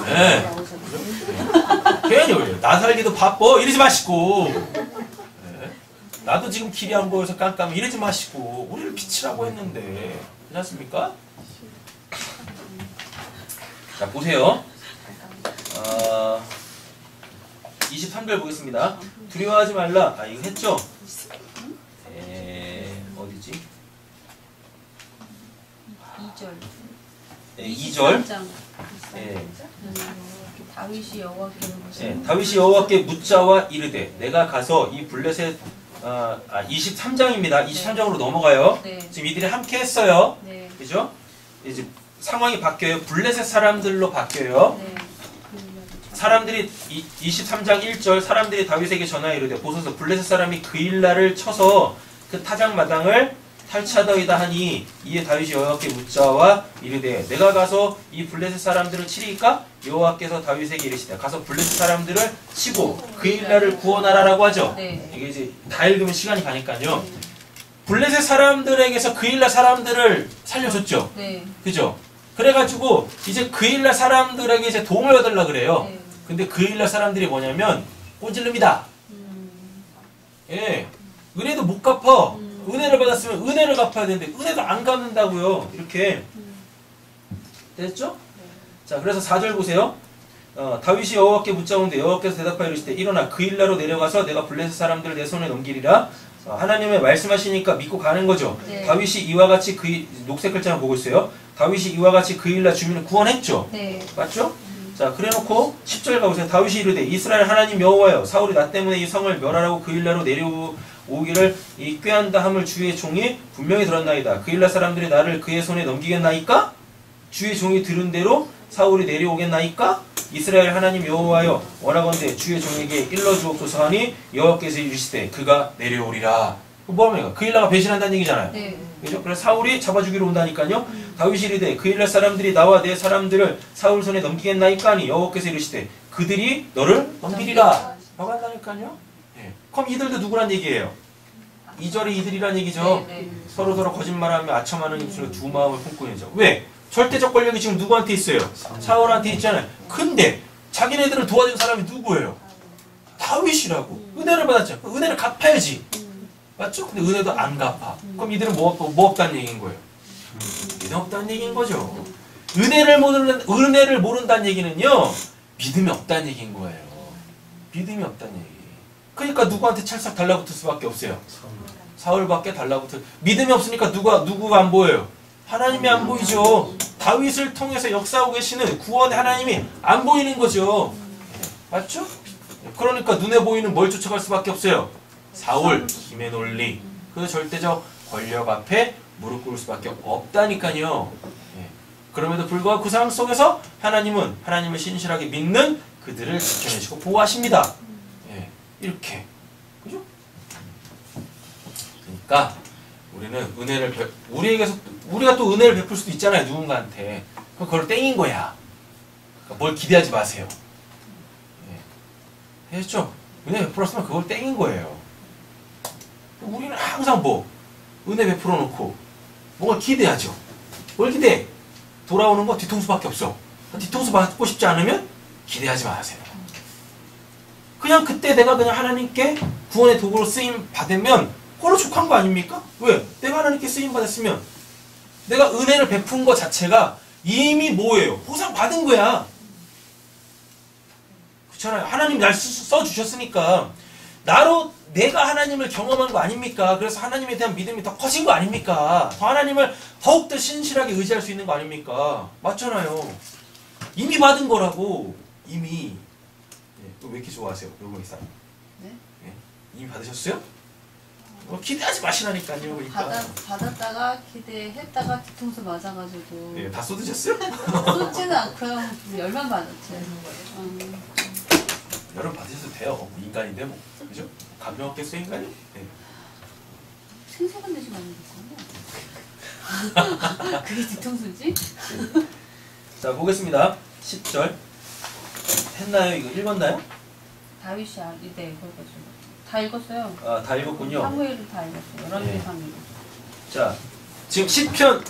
네. 괜히 왜요? 나 살기도 바빠 이러지 마시고. 네. 나도 지금 길이 안 보여서 깜깜 이러지 마시고 우리를 비치라고 했는데 괜찮습니까? 자 보세요. 23절 보겠습니다. 두려워하지 말라. 아 이거 했죠? 어디지? 2절. 네, 2절. 네. 다윗이 여호와께 네, 다윗이 여호와께 묻자와 이르되 내가 가서 이 블레셋 23장입니다. 23장으로 넘어가요. 네. 지금 이들이 함께 했어요. 네. 그죠? 이제 상황이 바뀌어요. 블레셋 사람들로 바뀌어요. 네. 사람들이 23장 1절 사람들이 다윗에게 전하여 이르되 보소서 블레셋 사람이 그일라를 쳐서 그 타작마당을 탈취하더이다 하니 이에 다윗이 여호와께 묻자와 이르되 내가 가서 이 블레셋 사람들을 치리까? 여호와께서 다윗에게 이르시되 가서 블레셋 사람들을 치고 그일라를 구원하라라고 하죠. 네. 이게 이제 다 읽으면 시간이 가니까요. 블레셋 사람들에게서 그일라 사람들을 살려줬죠. 네. 그죠? 그래가지고 이제 그일라 사람들에게 이제 도움을 얻으려고 그래요. 네. 근데 그일라 사람들이 뭐냐면 꼬질릅니다. 예, 은혜도 못 갚아. 은혜를 받았으면 은혜를 갚아야 되는데 은혜도 안 갚는다고요. 이렇게 됐죠? 자, 그래서 4절 보세요. 다윗이 여호와께 묻자오는데 여호와께서 대답하여 이르시되 일어나 그일라로 내려가서 내가 블레셋 사람들을 내 손에 넘기리라. 하나님의 말씀하시니까 믿고 가는 거죠. 네. 다윗이 이와 같이 녹색 글자만 보고 있어요. 다윗이 이와 같이 그일라 주민을 구원했죠. 네. 맞죠? 자, 그래놓고 10절 가보세요. 다윗이 이르되 이스라엘 하나님 여호와여 사울이 나 때문에 이 성을 멸하라고 그일라로 내려오기를 이 꾀한다 함을 주의 종이 분명히 들었나이다. 그일라 사람들이 나를 그의 손에 넘기겠나이까? 주의 종이 들은 대로 사울이 내려오겠나이까? 이스라엘 하나님 여호와여 원하건대 주의 종에게 일러주옵소서 하니 여호와께서 이르시되 그가 내려오리라. 뭐합니까? 그일라가 배신한다는 얘기잖아요. 네. 그죠? 그래서 사울이 잡아주기로 온다니까요. 다윗이 이르되 그일라 사람들이 나와 내 사람들을 사울 손에 넘기겠나이까 하니 여호와께서 이르시되 그들이 너를 넘기리라. 라고 한다니까요. 예. 그럼 이들도 누구란 얘기예요? 2절에 이들이란 얘기죠. 네. 네. 서로서로 거짓말하며 아첨하는 입술로 두 마음을 품고 있죠. 왜? 절대적 권력이 지금 누구한테 있어요? 사울한테 있잖아요. 근데 자기네들을 도와준 사람이 누구예요? 다윗이라고. 은혜를 받았죠. 은혜를 갚아야지. 맞죠? 근데 은혜도 안 갚아. 그럼 이들은 뭐 없다는 얘기인 거예요? 은혜 없다는 얘기인 거죠. 은혜를 모른다는 얘기는요, 믿음이 없다는 얘기인 거예요. 믿음이 없다는 얘기. 그러니까 누구한테 찰싹 달라붙을 수밖에 없어요. 사울밖에 달라붙을. 믿음이 없으니까 누구가 안 보여요? 하나님이 안 보이죠. 다윗을 통해서 역사하고 계시는 구원의 하나님이 안 보이는 거죠. 맞죠? 그러니까 눈에 보이는 뭘 쫓아갈 수밖에 없어요. 사울, 힘의 논리, 그 절대적 권력 앞에 무릎 꿇을 수밖에 없다니까요. 예. 그럼에도 불구하고 그 상황 속에서 하나님은 하나님을 신실하게 믿는 그들을 지켜내시고 보호하십니다. 예. 이렇게. 그죠? 그러니까 우리는 우리가 또 은혜를 베풀 수도 있잖아요. 누군가한테. 그럼 그걸 땡인 거야. 그러니까 뭘 기대하지 마세요. 예. 됐죠? 은혜 베풀었으면 그걸 땡인 거예요. 우리는 항상 은혜 베풀어 놓고 뭔가 기대하죠. 뭘 기대해? 돌아오는 거 뒤통수밖에 없어. 뒤통수 받고 싶지 않으면 기대하지 마세요. 그냥 그때 내가 그냥 하나님께 구원의 도구로 쓰임 받으면 그걸로 족한 거 아닙니까? 왜? 내가 하나님께 쓰임 받았으면 내가 은혜를 베푼 거 자체가 이미 뭐예요? 보상 받은 거야. 그렇잖아요. 하나님 날 써주셨으니까 내가 하나님을 경험한 거 아닙니까? 그래서 하나님에 대한 믿음이 더 커진 거 아닙니까? 더 하나님을 더욱더 신실하게 의지할 수 있는 거 아닙니까? 맞잖아요. 이미 받은 거라고. 이미. 왜 이렇게 좋아하세요? 요거 이상. 네? 이미 받으셨어요? 기대하지 마시라니까요. 그러니까. 받았다가 기대했다가 뒤통수 맞아가지고. 네, 다 쏟으셨어요? 쏟지는 않고요. 열만 받았죠. 여러분 받으셔도 돼요. 인간인데 뭐. 그죠? 감명없겠어요, 인간이? 네. 생색은 내지 말면 그게 뒤통수지? 자, 보겠습니다. 10절. 했나요? 이거 읽었나요? 다윗이 네, 그거죠. 다 읽었어요. 아, 다 읽었군요. 사무엘도 다 읽었어요. 11개 네. 상 자, 지금 10편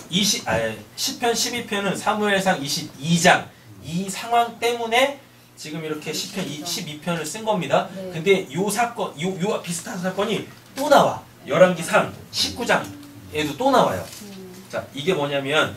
12편은 사무엘상 22장 이 상황 때문에 지금 이렇게 10편 12편을 쓴 겁니다. 네. 근데 요 사건, 요 비슷한 사건이 또 나와. 열왕기상 19장에도 또 나와요. 자, 이게 뭐냐면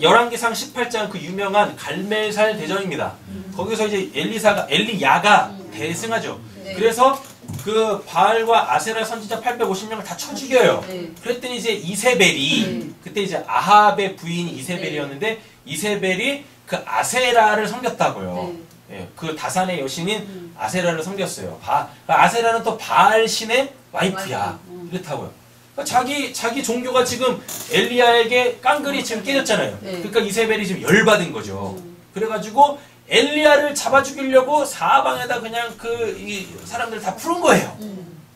열왕기상 18장 그 유명한 갈멜살 대전입니다. 거기서 이제 엘리야가 대승하죠. 네. 그래서 그 바알과 아세라 선지자 850명을 다 쳐 죽여요. 네. 그랬더니 이제 이세벨이 네. 그때 이제 아합의 부인이 이세벨이었는데 이세벨이 그 아세라를 섬겼다고요. 네. 예, 그 다산의 여신인 아세라를 섬겼어요. 아세라는 또 바알 신의 와이프야. 그렇다고요. 그러니까 자기 종교가 지금 엘리야에게 깡그리 지금 깨졌잖아요. 네. 그러니까 이세벨이 지금 열받은 거죠. 그래가지고 엘리야를 잡아 죽이려고 사방에다 그냥 이 사람들 다 푸른 거예요.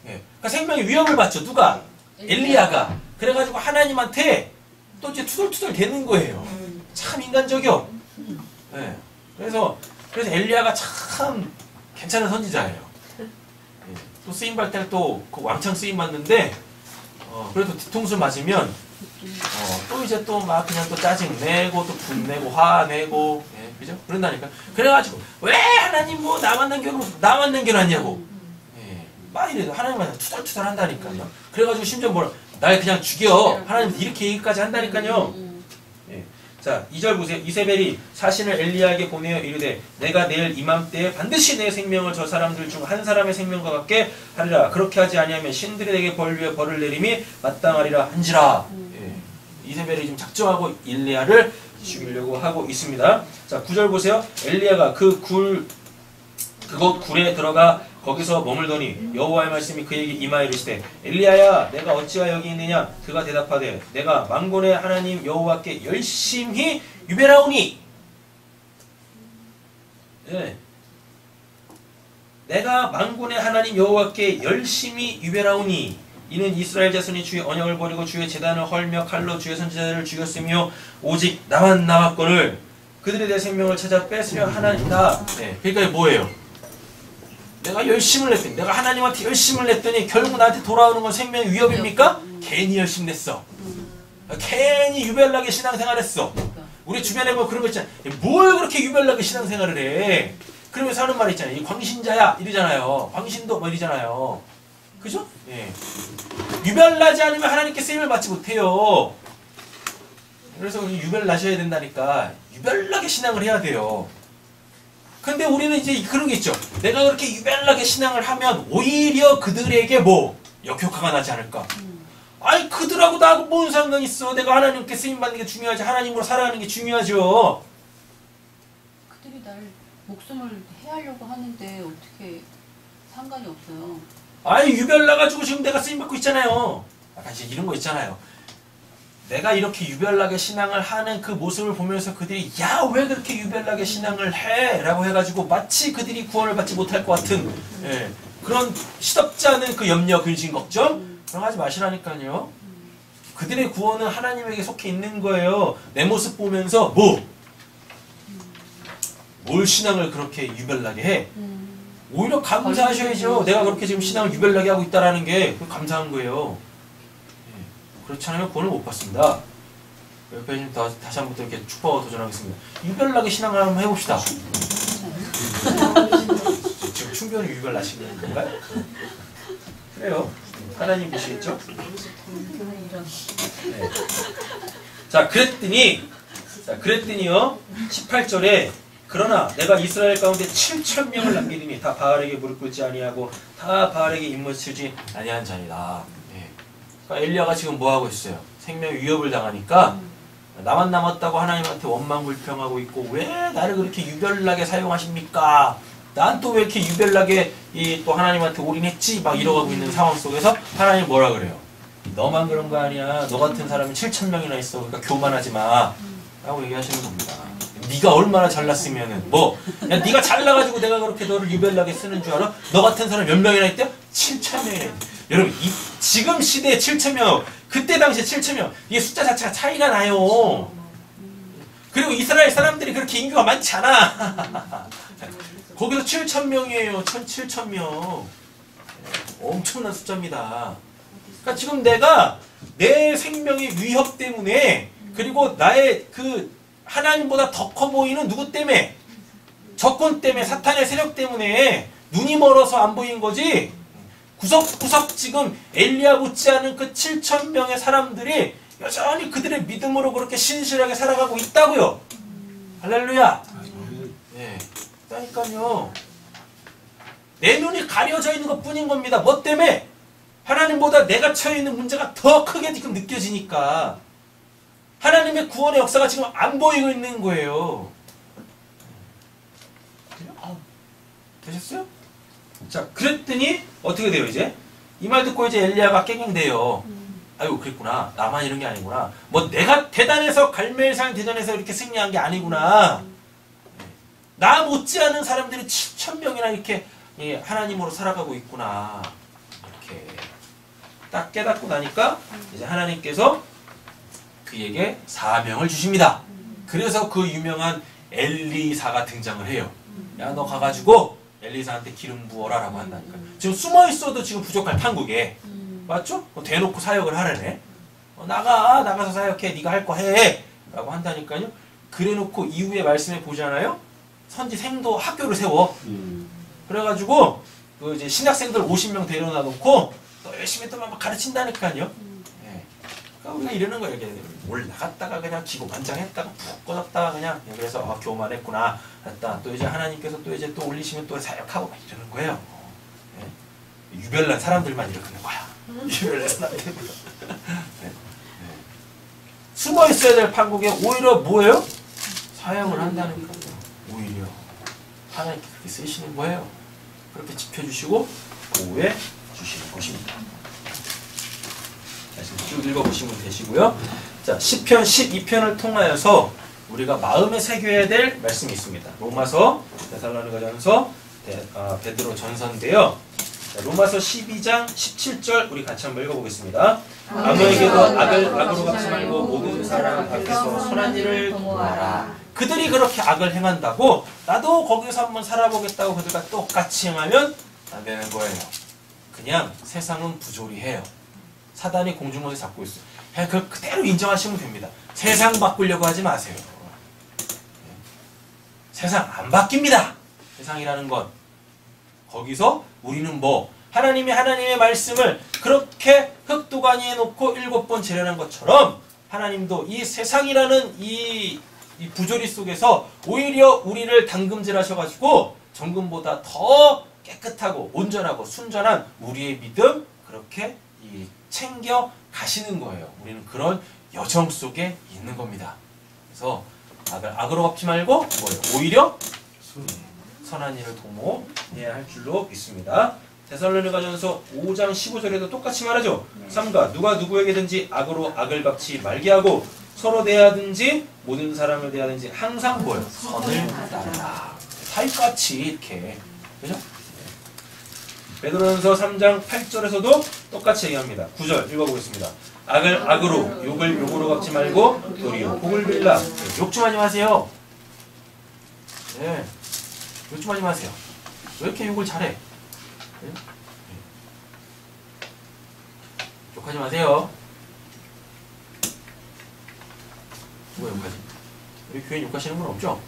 예. 그러니까 생명의 위협을 받죠. 누가? 엘리야가. 그래가지고 하나님한테 또 이제 투덜투덜 대는 거예요. 참 인간적이요. 예. 그래서 엘리야가 참 괜찮은 선지자예요. 예. 또 쓰임 받을 때는 또그 왕창 쓰임 받는데 그래도 뒤통수 맞으면 또 이제 또 막 그냥 또 짜증 내고 또 분내고 화내고 예, 그죠? 그런다니까. 그래가지고 왜 하나님 뭐 나만 남겨놨냐고. 예, 막 이래도 하나님한테 투덜투덜 한다니까요. 그래가지고 심지어 날 그냥 죽여. 하나님 이렇게 얘기까지 한다니까요. 예. 자, 2절 보세요. 이세벨이 사신을 엘리야에게 보내어 이르되 내가 내일 이맘때에 반드시 내 생명을 저 사람들 중 한 사람의 생명과 같게 하리라. 그렇게 하지 아니하면 신들이 내게 벌 위에 벌을 내림이 마땅하리라 한지라. 예. 이세벨이 지금 작정하고 엘리야를 죽이려고 하고 있습니다. 자, 9절 보세요. 엘리야가 그곳 굴에 들어가 거기서 머물더니 여호와의 말씀이 그에게 임하여 이르시되 엘리야야 내가 어찌하여 여기 있느냐. 그가 대답하되 내가 만군의 하나님 여호와께 열심히 유배하오니. 네. 내가 만군의 하나님 여호와께 열심히 유배하오니 이는 이스라엘 자손이 주의 언약을 버리고 주의 제단을 헐며 칼로 주의 선지자들을 죽였으며 오직 나만 남았거늘 그들이 내 생명을 찾아 뺏으려 하나이다. 네. 그러니까 뭐예요? 내가 열심을 냈더니 내가 하나님한테 열심을 냈더니 결국 나한테 돌아오는 건 생명의 위협입니까? 괜히 열심 냈어. 괜히 유별나게 신앙생활했어. 우리 주변에 뭐 그런 거 있잖아. 뭘 그렇게 유별나게 신앙생활을 해? 그러면서 하는 말 있잖아요. 이 광신자야 이러잖아요. 광신도 뭐 이러잖아요. 그죠? 예. 유별나지 않으면 하나님께 쓰임을 받지 못해요. 그래서 유별나셔야 된다니까. 유별나게 신앙을 해야 돼요. 근데 우리는 이제 그런 게 있죠. 내가 그렇게 유별나게 신앙을 하면 오히려 그들에게 뭐 역효과가 나지 않을까. 아니 그들하고 나하고 뭔 상관이 있어. 내가 하나님께 쓰임받는 게 중요하지. 하나님으로 살아가는 게 중요하죠. 그들이 날 목숨을 해하려고 하는데 어떻게 상관이 없어요. 아니 유별나가지고 지금 내가 쓰임받고 있잖아요. 약간 이제 이런 거 있잖아요. 내가 이렇게 유별나게 신앙을 하는 그 모습을 보면서 그들이 야 왜 그렇게 유별나게 신앙을 해? 라고 해가지고 마치 그들이 구원을 받지 못할 것 같은 예, 그런 시덥지 않은 그 염려, 근심, 걱정 그런 거 하지 마시라니까요. 그들의 구원은 하나님에게 속해 있는 거예요. 내 모습 보면서 뭘 신앙을 그렇게 유별나게 해? 오히려 감사하셔야죠. 내가 그렇게 지금 신앙을 유별나게 하고 있다는 게 감사한 거예요. 그렇지 않으면 구원을 못 받습니다. 옆에 좀 다시 한번 또 이렇게 축복하고 도전하겠습니다. 유별나게 신앙을 한번 해봅시다. 지금 충분히 유별나시는 건가요? 그래요. 하나님 보시겠죠? 네. 자, 그랬더니요. 18절에 그러나 내가 이스라엘 가운데 7,000명을 남기리니 다 바알에게 무릎 꿇지 아니하고 다 바알에게 입못 치지 아니한 자니라. 그러니까 엘리야가 지금 뭐 하고 있어요? 생명 위협을 당하니까 나만 남았다고 하나님한테 원망불평하고 있고 왜 나를 그렇게 유별나게 사용하십니까? 난 또 왜 이렇게 유별나게 또 하나님한테 올인했지? 막 이러고 있는 상황 속에서 하나님 뭐라 그래요? 너만 그런 거 아니야. 너 같은 사람이 7,000명이나 있어. 그러니까 교만하지 마. 라고 얘기하시는 겁니다. 네가 얼마나 잘났으면은 야 네가 잘나가지고 내가 그렇게 너를 유별나게 쓰는 줄 알아? 너 같은 사람 몇 명이나 있대? 7,000명이나 있대. 여러분 지금 시대에 7,000명 그때 당시에 7,000명 이게 숫자 자체가 차이가 나요. 그리고 이스라엘 사람들이 그렇게 인구가 많지 않아. 거기서 7,000명이에요. 7,000명. 엄청난 숫자입니다. 그러니까 지금 내가 내 생명의 위협 때문에 그리고 나의 그 하나님보다 더 커 보이는 누구 때문에 적군 때문에 사탄의 세력 때문에 눈이 멀어서 안 보인 거지 구석구석 지금 엘리야 못지않은 그 7,000명의 사람들이 여전히 그들의 믿음으로 그렇게 신실하게 살아가고 있다고요. 할렐루야. 네. 그러니까요. 내 눈이 가려져 있는 것 뿐인 겁니다. 뭐 때문에? 하나님보다 내가 처해 있는 문제가 더 크게 지금 느껴지니까 하나님의 구원의 역사가 지금 안 보이고 있는 거예요. 되셨어요? 자, 그랬더니 어떻게 돼요 이제? 이 말 듣고 이제 엘리야가 깽깽대요. 아이고 그랬구나. 나만 이런 게 아니구나. 뭐 내가 대단해서 갈멜산 대전에서 이렇게 승리한 게 아니구나. 나 못지않은 사람들이 7,000명이나 이렇게 하나님으로 살아가고 있구나. 이렇게 딱 깨닫고 나니까 이제 하나님께서 그에게 사명을 주십니다. 그래서 그 유명한 엘리사가 등장을 해요. 야, 너 가가지고 엘리사한테 기름 부어라 라고 한다니까. 지금 숨어있어도 지금 부족할 판국에 맞죠? 대놓고 사역을 하라네. 나가서 사역해. 네가 할 거 해. 라고 한다니까요. 그래놓고 이후에 말씀에 보잖아요. 선지 생도 학교를 세워. 그래가지고 그 이제 신학생들 50명 데려다 놓고 또 열심히 또 막 가르친다니까요. 네. 그러니까 우리가 이러는 거예요. 이렇게 올라갔다가 그냥 기고만장했다가 푹 꺼졌다가 그냥 그래서 교만했구나 했다. 또 이제 하나님께서 또 이제 또 올리시면 또 사역하고 막 이러는 거예요. 네. 유별난 사람들만 이러는 거야. 유별난 사람들. 네. 네. 숨어 있어야 될 판국에 오히려 뭐예요? 사역을 한다는 거예요. 오히려 하나님께 그렇게 쓰시는 거예요. 그렇게 지켜주시고 보호해 주시는 것입니다. 말씀 쭉 읽어보시면 되시고요. 자, 시편 12편을 통하여서 우리가 마음에 새겨야 될 말씀이 있습니다. 로마서, 데살로니가전서, 베드로 전서인데요. 자, 로마서 12장 17절 우리 같이 한번 읽어보겠습니다. 아무에게도 악으로 갚지 말고 모든 사람 앞에서 선한 일을 도모하라. 그들이 그렇게 악을 행한다고 나도 거기서 한번 살아보겠다고 그들과 똑같이 행하면 안 되는 거예요. 그냥 세상은 부조리해요. 사단이 공중원에 잡고 있어요. 그냥 그걸 그대로 인정하시면 됩니다. 세상 바꾸려고 하지 마세요. 세상 안 바뀝니다. 세상이라는 건. 거기서 우리는 뭐 하나님의 말씀을 그렇게 흑도가니에 놓고 7번 재련한 것처럼 하나님도 이 세상이라는 이 부조리 속에서 오히려 우리를 담금질하셔가지고 정금보다 더 깨끗하고 온전하고 순전한 우리의 믿음 그렇게 챙겨 가시는 거예요. 우리는 그런 여정 속에 있는 겁니다. 그래서 악으로 갚지 말고 뭐예요? 오히려 선한 일을 도모해야 할 줄로 믿습니다. 데살로니가전서 5장 15절에도 똑같이 말하죠. 삼가 누가 누구에게든지 악으로 악을 갚지 말게 하고 서로 대하든지 모든 사람을 대하든지 항상 뭐예요? 선을 따르라. 사이같이 이렇게 그죠? 베드로전서 3장 8절에서도 똑같이 얘기합니다. 9절 읽어보겠습니다. 악을 악으로 욕을 욕으로 갚지 말고 도리어 복을 빌라. 욕 좀 하지 마세요. 네. 욕 좀 하지 마세요. 왜 이렇게 욕을 잘해? 네? 욕하지 마세요. 누가 욕하지? 우리 교회 욕하시는 분 없죠?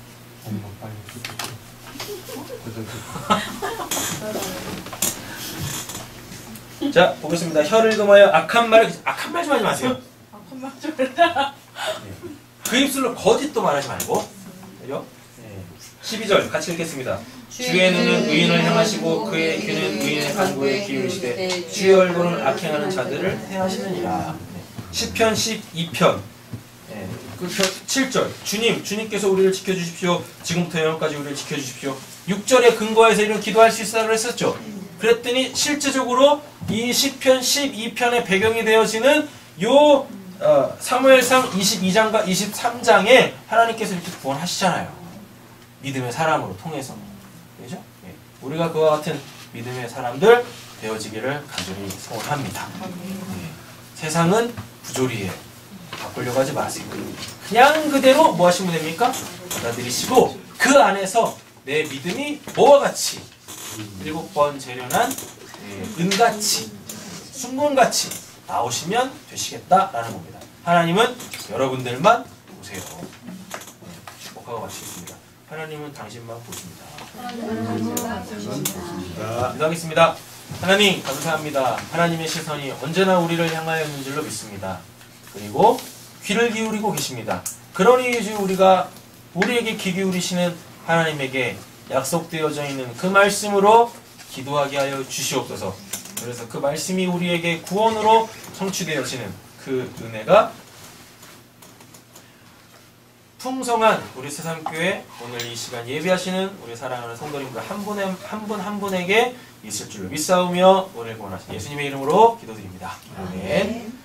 자, 보겠습니다. 혀를 금하여 악한 말 좀 하지 마세요. 악한 말 좀 해라. 그 입술로 거짓도 말하지 말고. 그죠? 12절 같이 읽겠습니다. 주의 눈은 의인을 향하시고 그의 귀는 의인의 간구에 기울이시되 주의 얼굴은 악행하는 자들을 해하시느니라. 시편 12편 그 7절 주님께서 우리를 지켜주십시오. 지금부터 영원까지 우리를 지켜주십시오. 6절에 근거해서 이런 기도할 수 있다고 했었죠. 그랬더니 실제적으로 이 시편 12편의 배경이 되어지는 요 사무엘상 22장과 23장에 하나님께서 이렇게 구원하시잖아요. 믿음의 사람으로 통해서. 그죠? 예. 우리가 그와 같은 믿음의 사람들 되어지기를 간절히 소원합니다. 예. 세상은 부조리에 바꾸려고 하지 마세요. 그냥 그대로 뭐 하시면 됩니까? 받아들이시고 그 안에서 내 믿음이 뭐와 같이 7번 재련한 은같이 순금같이 나오시면 되시겠다라는 겁니다. 하나님은 여러분들만 보세요. 축복하고 마치겠습니다. 하나님은 당신만 보십니다. 기도하겠습니다. 하나님 감사합니다. 하나님의 시선이 언제나 우리를 향하여 있는 줄로 믿습니다. 그리고 귀를 기울이고 계십니다. 그러니 이제 우리가 우리에게 귀 기울이시는 하나님에게 약속되어져 있는 그 말씀으로 기도하게 하여 주시옵소서. 그래서 그 말씀이 우리에게 구원으로 성취되어지는 그 은혜가 풍성한 우리 새삼교회 오늘 이 시간 예배하시는 우리 사랑하는 성도님들 한 분 한 분에게 있을 줄로 믿사오며 오늘 권하신 예수님의 이름으로 기도드립니다. 아멘.